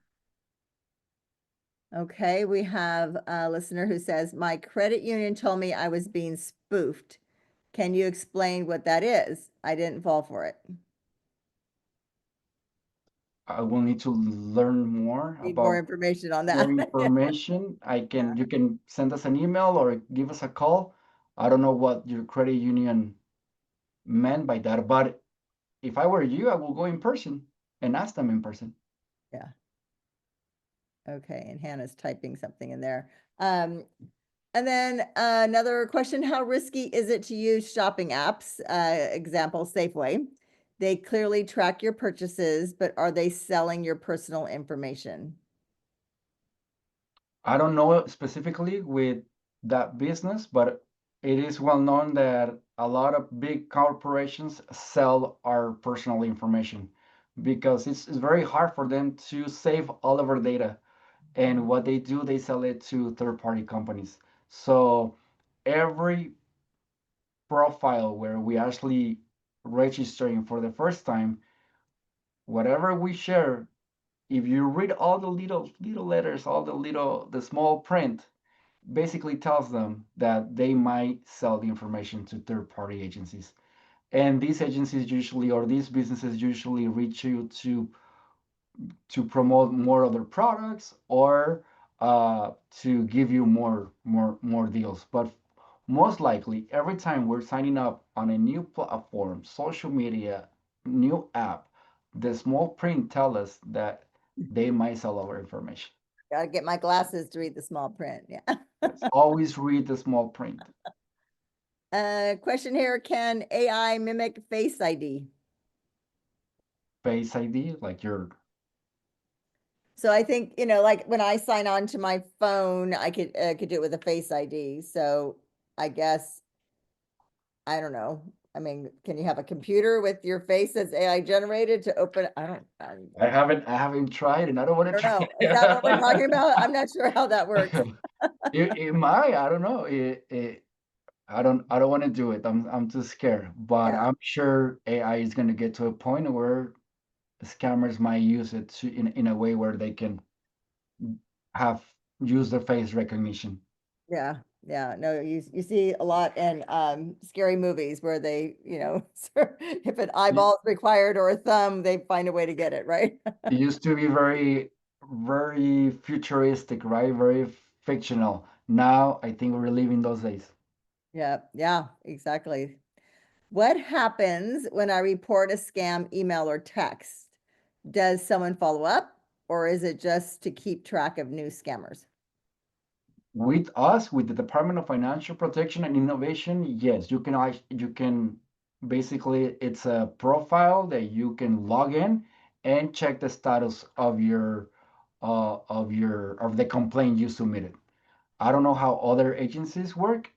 Okay, we have a listener who says, my credit union told me I was being spoofed. Can you explain what that is? I didn't fall for it. I will need to learn more Need more about information on more that. information. You can send us an email or give us a call. I don't know what your credit union meant by that, but if I were you, I will go in person and ask them in person. Yeah. Okay, and Hannah's typing something in there. And then another question, how risky is it to use shopping apps? Example, Safeway. They clearly track your purchases, but are they selling your personal information? I don't know specifically with that business, but it is well known that a lot of big corporations sell our personal information because it's very hard for them to save all of our data. And what they do, they sell it to third-party companies. So every profile where we actually registering for the first time, whatever we share, if you read all the little letters, all the small print, basically tells them that they might sell the information to third-party agencies. And these agencies usually, or these businesses usually reach you to promote more other products or to give you more deals. But most likely, every time we're signing up on a new platform, social media, new app, the small print tell us that they might sell our information. Gotta get my glasses to read the small print, yeah. Always read the small print. Question here, can AI mimic Face ID? Face ID, like your So I think, you know, like when I sign on to my phone, I could do it with a Face ID. So I guess, I don't know. I mean, can you have a computer with your face that's AI generated to open? I haven't tried, and I don't want I to don't try. know. Is that what we're talking about? I'm not sure how that works. It might. I don't know. I don't want to do it. I'm too scared. But Yeah. I'm sure AI is going to get to a point where scammers might use it in a way where they can have use their face recognition. Yeah, yeah, no, you see a lot in scary movies where they, you know, if an It, eyeball is required or a thumb, they find a way to get it, right? it used to be very, very futuristic, right? Very fictional. Now I think we're living those days. Yeah, yeah, exactly. What happens when I report a scam email or text? Does someone follow up, or is it just to keep track of new scammers? With us, with the Department of Financial Protection and Innovation, yes, you can basically, it's a profile that you can log in and check the status of the complaint you submitted. I don't know how other agencies work,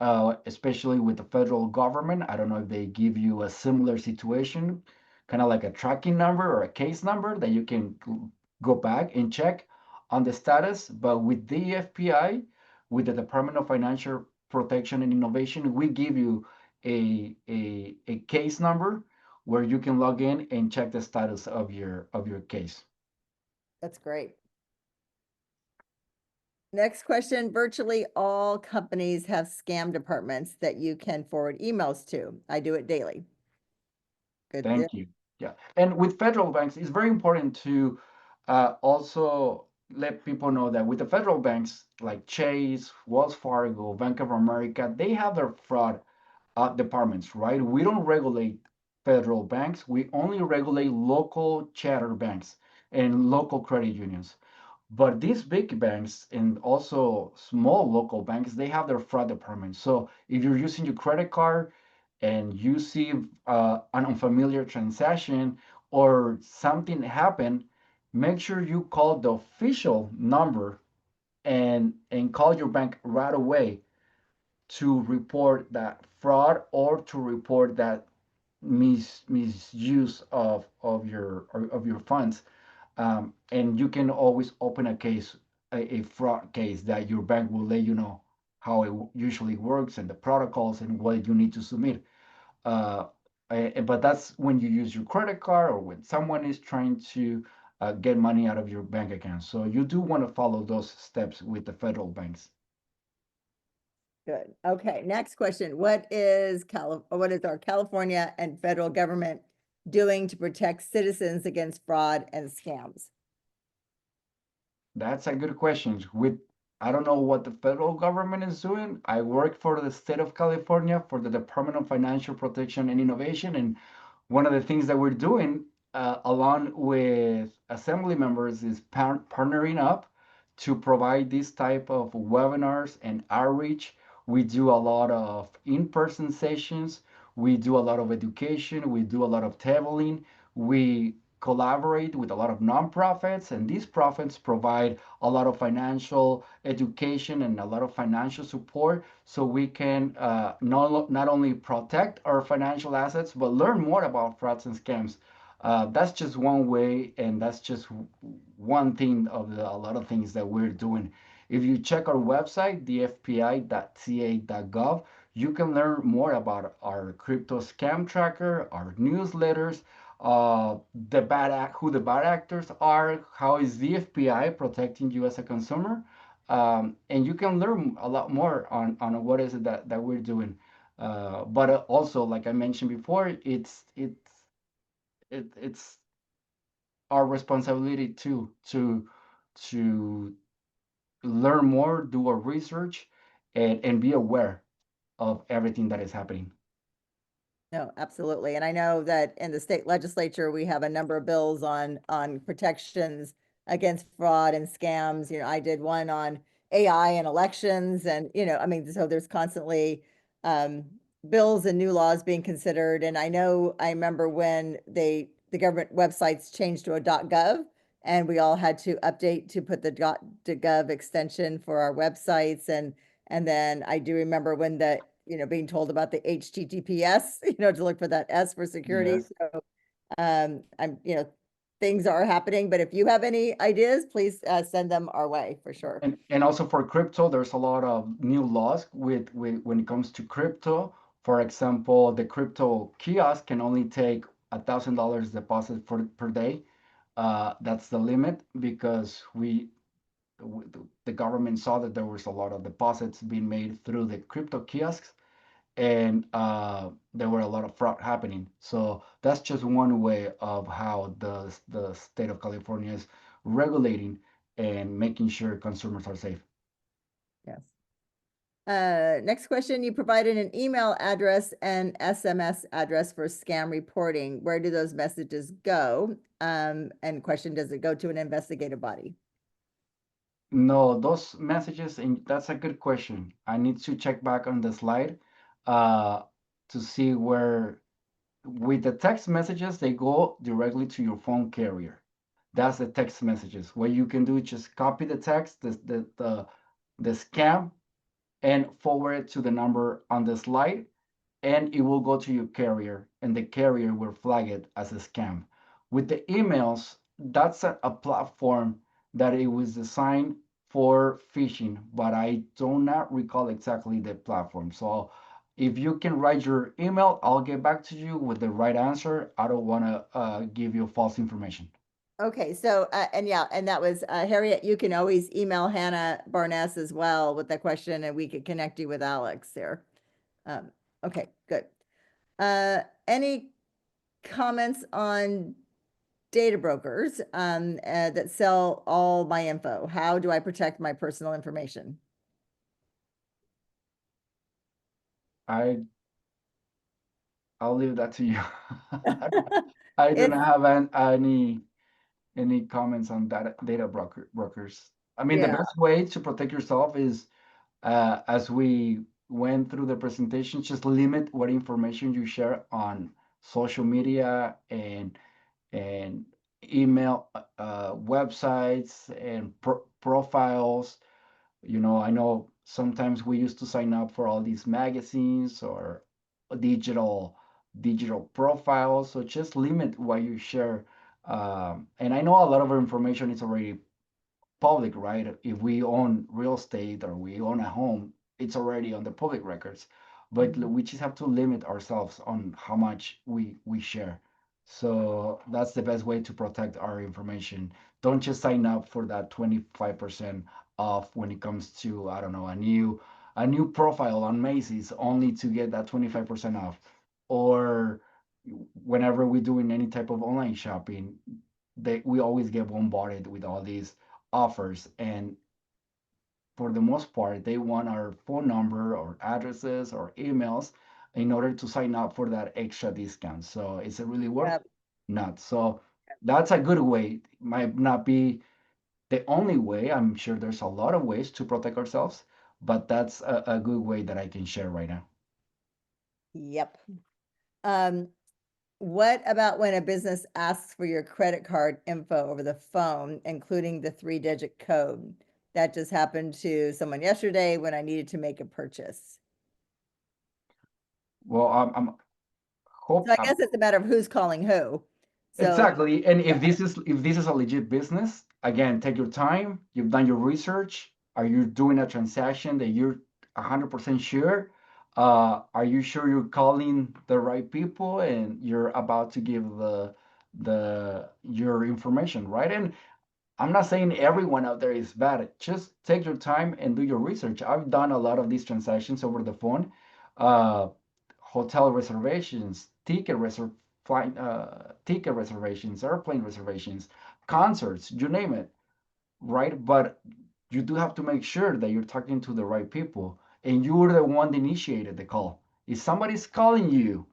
especially with the federal government. I don't know if they give you a similar situation, kind of like a tracking number or a case number that you can go back and check on the status. But with DFPI, with the Department of Financial Protection and Innovation, we give you a case number where you can log in and check the status of your case. That's great. Next question, virtually all companies have scam departments that you can forward emails to. I do it daily. Good. Thank you. Yeah. And with federal banks, it's very important to also let people know that with the federal banks like Chase, Wells Fargo, Bank of America, they have their fraud departments, right? We don't regulate federal banks. We only regulate local charter banks and local credit unions. But these big banks and also small local banks, they have their fraud department. So if you're using your credit card and you see an unfamiliar transaction or something happened, make sure you call the official number and call your bank right away to report that fraud or to report that misuse of your funds. And you can always open a fraud case that your bank will let you know how it usually works and the protocols and what you need to submit. Uh, but that's when you use your credit card or when someone is trying to get money out of your bank account. So you do want to follow those steps with the federal banks. Good. Okay, next question. What is our California and federal government doing to protect citizens against fraud and scams? That's a good question. I don't know what the federal government is doing. I work for the state of California for the Department of Financial Protection and Innovation, and one of the things that we're doing, along with assembly members, is partnering up to provide this type of webinars and outreach. We do a lot of in-person sessions. We do a lot of education. We do a lot of tabling. We collaborate with a lot of nonprofits, and these profits provide a lot of financial education and a lot of financial support so we can not only protect our financial assets, but learn more about frauds and scams. That's just one way, and that's just one thing of a lot of things that we're doing. If you check our website, dfpi.ca.gov, you can learn more about our crypto scam tracker, our newsletters, who the bad actors are, how is DFPI protecting you as a consumer, and you can learn a lot more on what is it that we're doing. But also, like I mentioned before, it's our responsibility too to learn more, do our research, and be aware of everything that is happening. No, absolutely. And I know that in the state legislature, we have a number of bills on protections against fraud and scams. You know, I did one on AI and elections and, you know, I mean, so there's constantly bills and new laws being considered. And I know, I remember when the government websites changed to a .gov, and we all had to update to put the .gov extension for our websites. And then I do remember when the, being told about the HTTPS, to look for that S for security. Yes. So, things are happening, but if you have any ideas, please send them our way for sure. And also for crypto, there's a lot of new laws with when it comes to crypto. For example, the crypto kiosk can only take $1,000 deposit per day. That's the limit because the government saw that there was a lot of deposits being made through the crypto kiosks, and there were a lot of fraud happening. So that's just one way of how the state of California is regulating and making sure consumers are safe. Yes. Next question, you provided an email address and SMS address for scam reporting. Where do those messages go? And question, does it go to an investigative body? No, those messages, and that's a good question. I need to check back on the slide to see where, with the text messages, they go directly to your phone carrier. That's the text messages. What you can do is just copy the text, the scam, and forward it to the number on the slide, and it will go to your carrier, and the carrier will flag it as a scam. With the emails, that's a platform that it was designed for phishing, but I do not recall exactly the platform. So if you can write your email, I'll get back to you with the right answer. I don't want to give you false information. Okay, so, and that was, Harriet, you can always email Hannah Barnes as well with that question, and we could connect you with Alex there. Okay, good. Any comments on data brokers that sell all my info? How do I protect my personal information? I'll leave that to you. I do not have any comments on data brokers. I mean, the Yeah. best way to protect yourself is, as we went through the presentation, just limit what information you share on social media and email, websites and profiles. I know sometimes we used to sign up for all these magazines or digital profiles. So just limit what you share. And I know a lot of our information is already public, right? If we own real estate or we own a home, it's already on the public records. But we just have to limit ourselves on how much we share. So that's the best way to protect our information. Don't just sign up for that 25% off when it comes to, I don't know, a new profile on Macy's only to get that 25% off. Or whenever we're doing any type of online shopping, we always get bombarded with all these offers, and for the most part they want our phone number or addresses or emails in order to sign up for that extra discount. So is it really worth Yep. it? Not. So that's a good way. Might not be the only way. I'm sure there's a lot of ways to protect ourselves, but that's a good way that I can share right now. Yep. What about when a business asks for your credit card info over the phone, including the 3-digit code? That just happened to someone yesterday when I needed to make a purchase. Well, I'm hope So I guess it's a matter of who's calling who. So exactly. And if this is a legit business, again, take your time. You've done your research. Are you doing a transaction that you're 100% sure? Are you sure you're calling the right people and you're about to give your information, right? And I'm not saying everyone out there is bad. Just take your time and do your research. I've done a lot of these transactions over the phone. Uh, Hotel reservations, ticket reservations, airplane reservations, concerts, you name it, right? But you do have to make sure that you're talking to the right people and you're the one that initiated the call. If somebody's calling you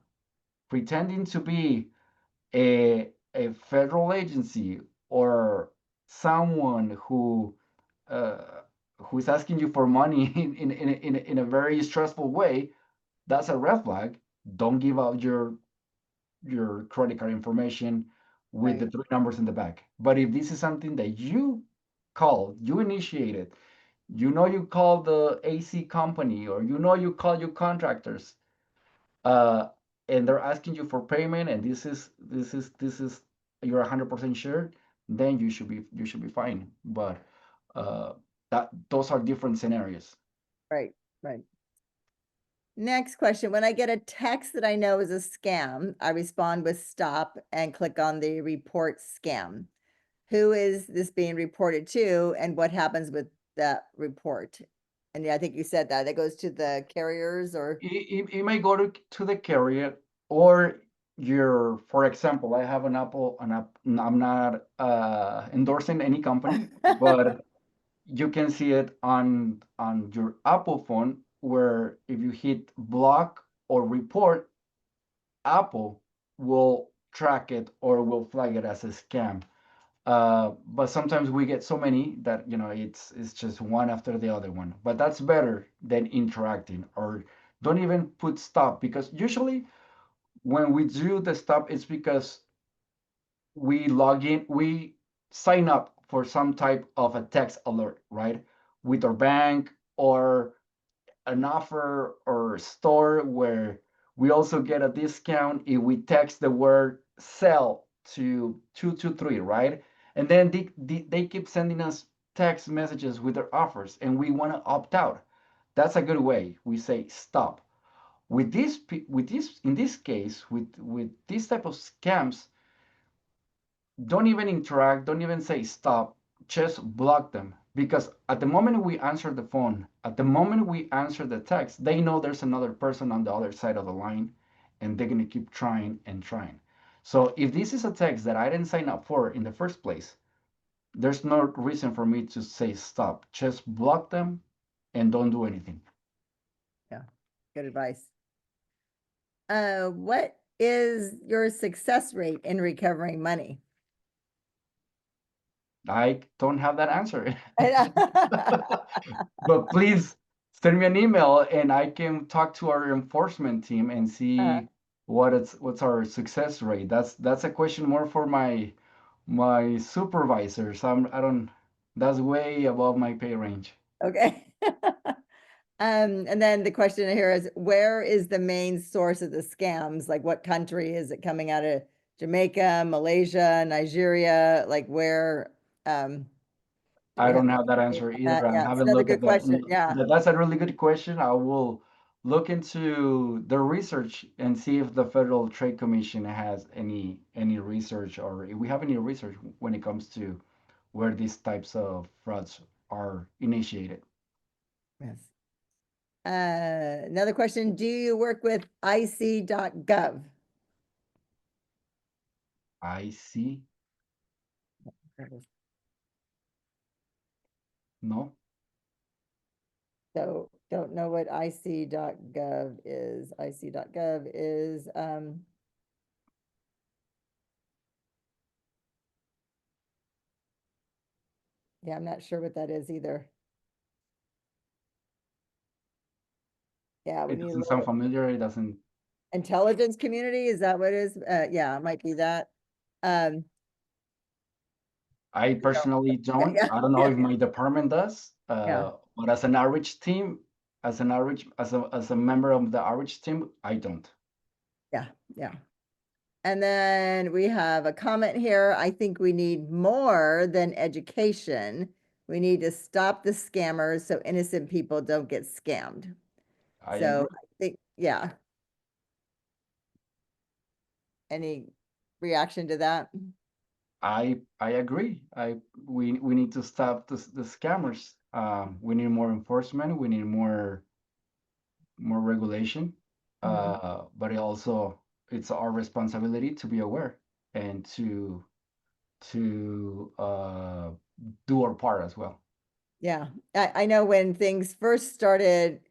pretending to be a federal agency or someone uh, who's asking you for money in a very stressful way, that's a red flag. Don't give out your credit card information with the 3 numbers in the back. But if this is something that you called, you initiated, you call the AC company, or you call your contractors, uh, and they're asking you for payment, and this is you're 100% sure, then you should be fine. But uh, those are different scenarios. Right, right. Next question. When I get a text that I know is a scam, I respond with stop and click on the report scam. Who is this being reported to, and what happens with that report? And yeah, I think you said that goes to the carriers, or It may go to the carrier, or for example, I have an app. I'm not endorsing any company, but you can see it on your Apple phone, where if you hit block or report, Apple will track it or will flag it as a scam. But sometimes we get so many that it's just one after the other one. But that's better than interacting, or don't even put stop, because usually when we do the stop, it's because we log in, we sign up for some type of a text alert, right? With our bank, or an offer or store where we also get a discount if we text the word sell to 223, right? And then they keep sending us text messages with their offers, and we want to opt out. That's a good way. We say stop. With this in this case, with this type of scams, don't even interact, don't even say stop, just block them. Because at the moment we answer the phone, at the moment we answer the text, they know there's another person on the other side of the line, and they're going to keep trying and trying. So if this is a text that I didn't sign up for in the first place, there's no reason for me to say stop. Just block them and don't do anything. yeah, good advice. What is your success rate in recovering money? I don't have that answer. But please send me an email, and I can talk to our enforcement team and see what's our success rate. That's a question more for my supervisors. I don't. That's way above my pay range. Okay. And then the question here is, where is the main source of the scams? Like, what country is it coming out of? Jamaica, Malaysia, Nigeria? Like, where? Do I we have don't have that any answer on either. that? I Yeah, it's haven't another looked at good that. question. Yeah. That's a really good question. I will look into the research and see if the Federal Trade Commission has any research, or if we have any research when it comes to where these types of frauds are initiated. Yes. Another question. Do you work with ic.gov? I see. No. So don't know what ic.gov is. ic.gov is, yeah, I'm not sure what that is either. Yeah, we It need a doesn't little sound familiar. It doesn't. intelligence community. Is that what it is? Yeah, it might be that. Um, I personally don't. yeah, I don't know if my department does. yeah, But as an outreach team, as a member of the outreach team, I don't. yeah. And then we have a comment here. I think we need more than education. We need to stop the scammers so innocent people don't get scammed. I So agree. I think, yeah. Any reaction to that? I agree. We need to stop the scammers. We need more enforcement. We need more regulation. But it's our responsibility to be aware and to do our part as well. Yeah, I know when things first started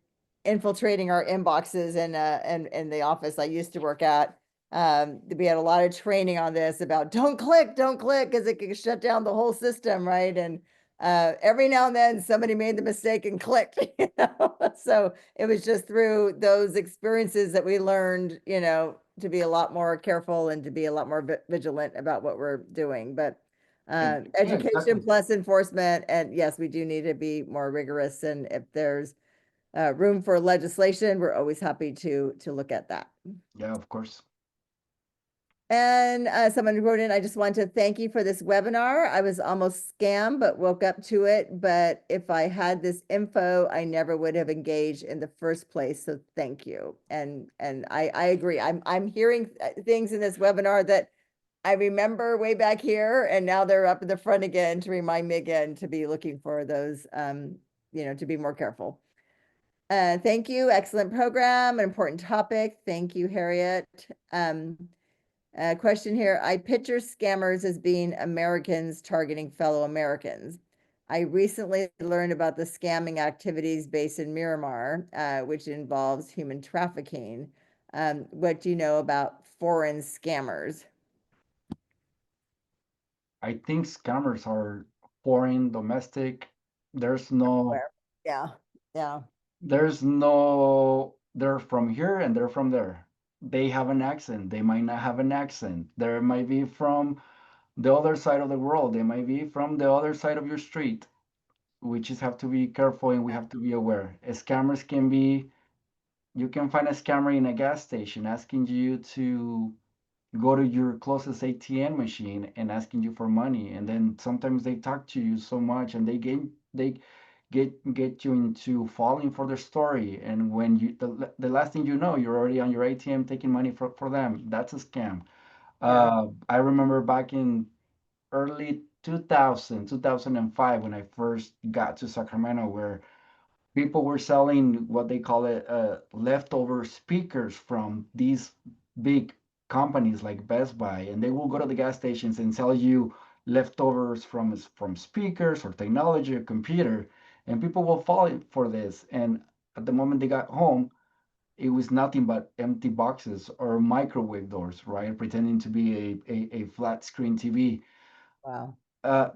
infiltrating our inboxes and in the office I used to work at, we had a lot of training on this about don't click, because it can shut down the whole system, right? And every now and then somebody made the mistake and clicked, you know? So it was just through those experiences that we learned, you know, to be a lot more careful and to be a lot more vigilant about what we're doing. But Yeah, education exactly. plus enforcement, and yes, we do need to be more rigorous. And if there's room for legislation, we're always happy to look at that. Yeah, of course. And someone wrote in, I just want to thank you for this webinar. I was almost scammed, but woke up to it. But if I had this info, I never would have engaged in the first place. So thank you. And I agree. I'm hearing things in this webinar that I remember way back here, and now they're up in the front again to remind me again to be looking for those, you know, to be more careful. Thank you. Excellent program, an important topic. Thank you, Harriet. Question here. I picture scammers as being Americans targeting fellow Americans. I recently learned about the scamming activities based in Miramar, which involves human trafficking. What do you know about foreign scammers? I think scammers are foreign, domestic. There's no, Where? Yeah, yeah. there's no, they're from here and they're from there. They have an accent. They might not have an accent. There might be from the other side of the world. They might be from the other side of your street. We just have to be careful and we have to be aware. Scammers can be, you can find a scammer in a gas station asking you to go to your closest ATM machine and asking you for money. And then sometimes they talk to you so much and they get you into falling for their story. And when you the last thing you know, you're already on your ATM taking money for them. That's a scam. Yeah. I remember back in early 2000, 2005, when I first got to Sacramento, where people were selling what they call it leftover speakers from these big companies like Best Buy, and they will go to the gas stations and sell you leftovers from speakers or technology or computer, and people will fall for this. And at the moment they got home, it was nothing but empty boxes or microwave doors, right? Pretending to be a flat screen TV. Wow.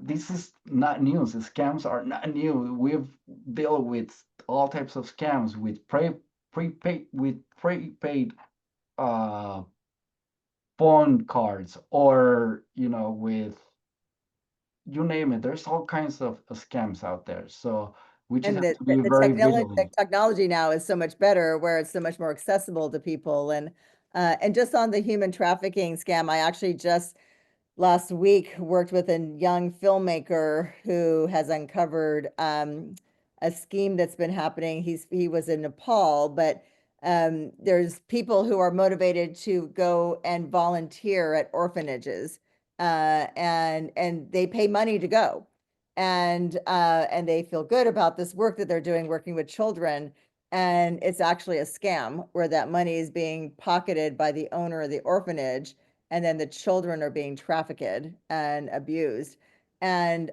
This is not news. The scams are not new. We've dealt with all types of scams with prepaid uh, phone cards, or with you name it. There's all kinds of scams out there. So we just And have to be the very technology vigilant. technology now is so much better, where it's so much more accessible to people. And just on the human trafficking scam, I actually just last week worked with a young filmmaker who has uncovered a scheme that's been happening. He was in Nepal, but there's people who are motivated to go and volunteer at orphanages, and they pay money to go, and they feel good about this work that they're doing, working with children. And it's actually a scam where that money is being pocketed by the owner of the orphanage, and then the children are being trafficked and abused. And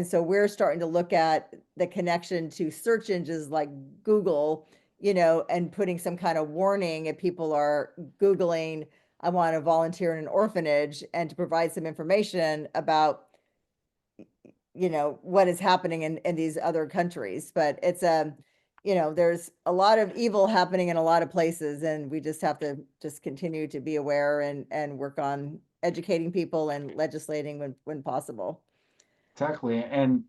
so we're starting to look at the connection to search engines like Google, you know, and putting some kind of warning if people are Googling, I want to volunteer in an orphanage, and to provide some information about, you know, what is happening in these other countries. But it's you know, there's a lot of evil happening in a lot of places, and we just have to just continue to be aware and work on educating people and legislating when possible. Exactly. And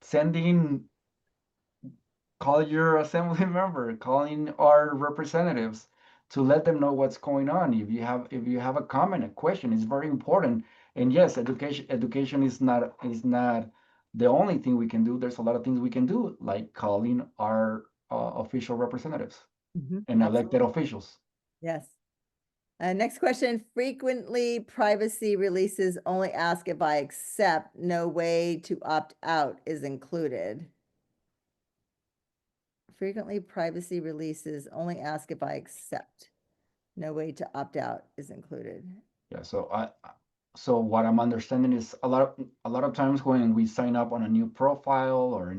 sending call your assembly member, calling our representatives to let them know what's going on. If you have a comment, a question, it's very important. And yes, education is not the only thing we can do. There's a lot of things we can do, like calling our official representatives and elected Absolutely. officials. Yes. Next question. Frequently, privacy releases only ask if I accept. No way to opt out is included. Frequently, privacy releases only ask if I accept. No way to opt out is included. Yeah. So what I'm understanding is a lot of times when we sign up on a new profile or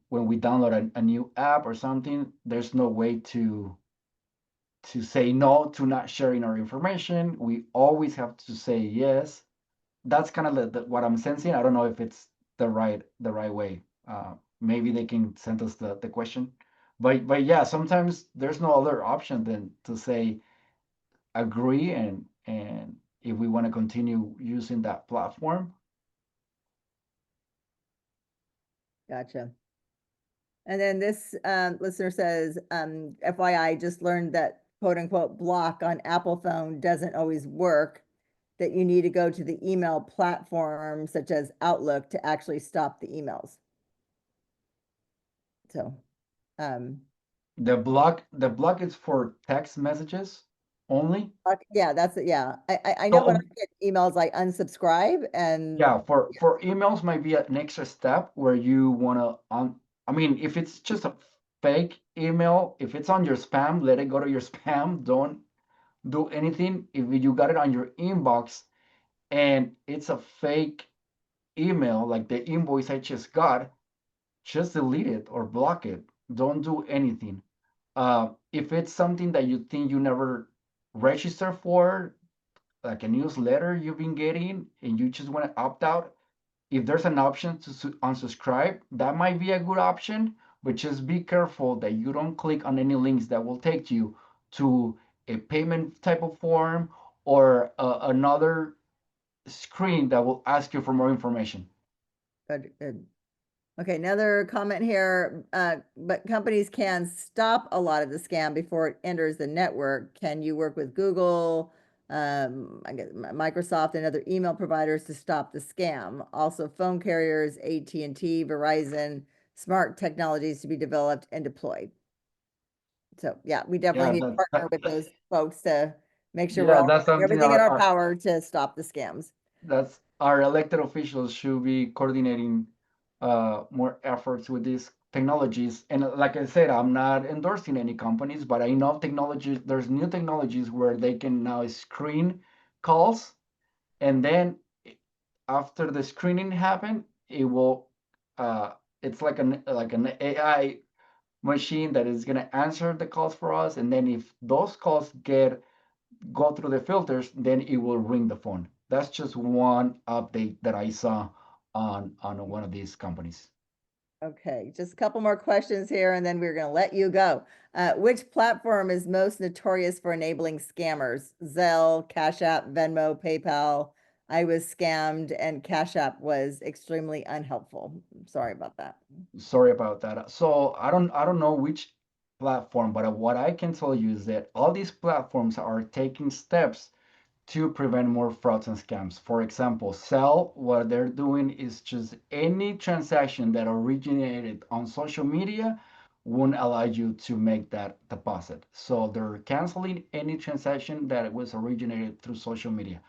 when we download a new app or something, there's no way to say no to not sharing our information. We always have to say yes. That's kind of what I'm sensing. I don't know if it's the right way. Maybe they can send us the question. But yeah, sometimes there's no other option than to say agree, and if we want to continue using that platform. Gotcha. And then this listener says, FYI, just learned that quote unquote block on Apple phone doesn't always work, that you need to go to the email platform such as Outlook to actually stop the emails. So, The block is for text messages only. yeah, that's it. Yeah. I So know when I get emails, I unsubscribe and yeah, for emails might be an extra step where you wanna I mean, if it's just a fake email, if it's on your spam, let it go to your spam. Don't do anything. If you got it on your inbox and it's a fake email, like the invoice I just got, just delete it or block it. Don't do anything. If it's something that you think you never register for, like a newsletter you've been getting, and you just want to opt out, if there's an option to unsubscribe, that might be a good option. But just be careful that you don't click on any links that will take you to a payment type of form or another screen that will ask you for more information. good, good. Okay, another comment here, but companies can stop a lot of the scam before it enters the network. Can you work with Google, I guess Microsoft and other email providers to stop the scam? Also phone carriers, AT&T, Verizon, smart technologies to be developed and deployed. So yeah, we definitely Yeah, need to partner with those folks to make sure we're yeah, all that's doing something everything in our power to stop the scams. that's our elected officials should be coordinating more efforts with these technologies. And like I said, I'm not endorsing any companies, but I know technologies, there's new technologies where they can now screen calls, and then after the screening happen, it will it's like an AI machine that is gonna answer the calls for us, and then if those calls go through the filters, then it will ring the phone. That's just one update that I saw on one of these companies. Okay, just a couple more questions here and then we're going to let you go. Which platform is most notorious for enabling scammers? Zelle, Cash App, Venmo, PayPal. I was scammed and Cash App was extremely unhelpful. Sorry about that. Sorry about that. So I don't know which platform, but what I can tell you is that all these platforms are taking steps to prevent more frauds and scams. For example, Sell, what they're doing is just any transaction that originated on social media won't allow you to make that deposit. So they're canceling any transaction that was originated through social media.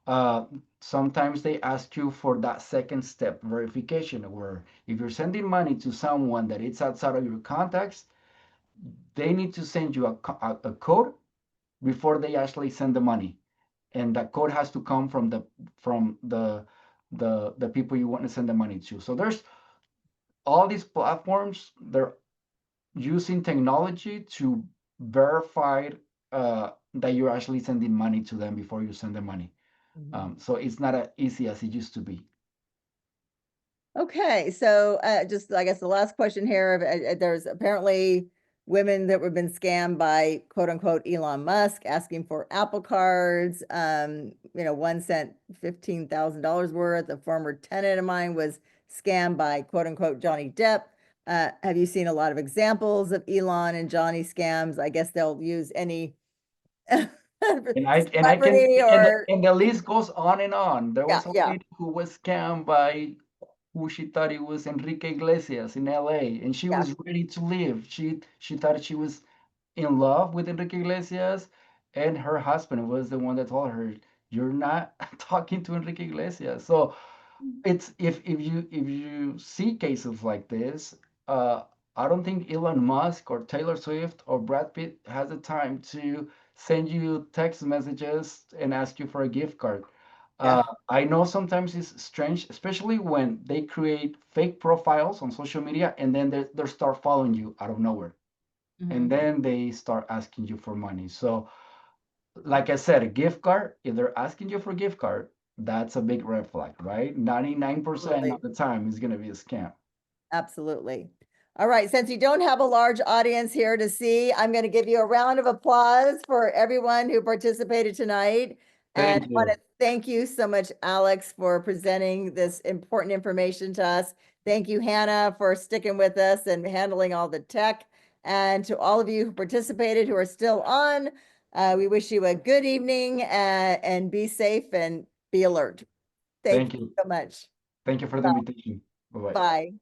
Uh, Sometimes they ask you for that second step verification, where if you're sending money to someone that it's outside of your contacts, they need to send you a code before they actually send the money, and that code has to come from the people you want to send the money to. So there's all these platforms, they're using technology to verify that you're actually sending money to them before you send the money. So it's not as easy as it used to be. Okay, so just I guess the last question here, there's apparently women that have been scammed by quote unquote Elon Musk asking for Apple cards. One sent $15,000 worth. A former tenant of mine was scammed by quote unquote Johnny Depp. Have you seen a lot of examples of Elon and Johnny scams? I guess they'll use any And I can celebrity or and the list goes on and on. There yeah, was a yeah, lady who was scammed by who she thought it was Enrique Iglesias in LA, and she yeah, was ready to leave. She thought she was in love with Enrique Iglesias, and her husband was the one that told her, "You're not talking to Enrique Iglesias." So it's if you see cases like this, uh, I don't think Elon Musk or Taylor Swift or Brad Pitt has the time to send you text messages and ask you for a gift card. yeah. I know sometimes it's strange, especially when they create fake profiles on social media and then they start following you out of nowhere, and Mhm. then they start asking you for money. So, like I said, a gift card, if they're asking you for a gift card, that's a big red flag, right? 99% Absolutely. of the time is going to be a scam. Absolutely. All right, since you don't have a large audience here to see, I'm going to give you a round of applause for everyone who participated tonight. And Thank I want you. to thank you so much, Alex, for presenting this important information to us. Thank you, Hannah, for sticking with us and handling all the tech. And to all of you who participated, who are still on, we wish you a good evening and be safe and be alert. Thank Thank you you. so much. Thank you for the invitation. Bye-bye. Bye.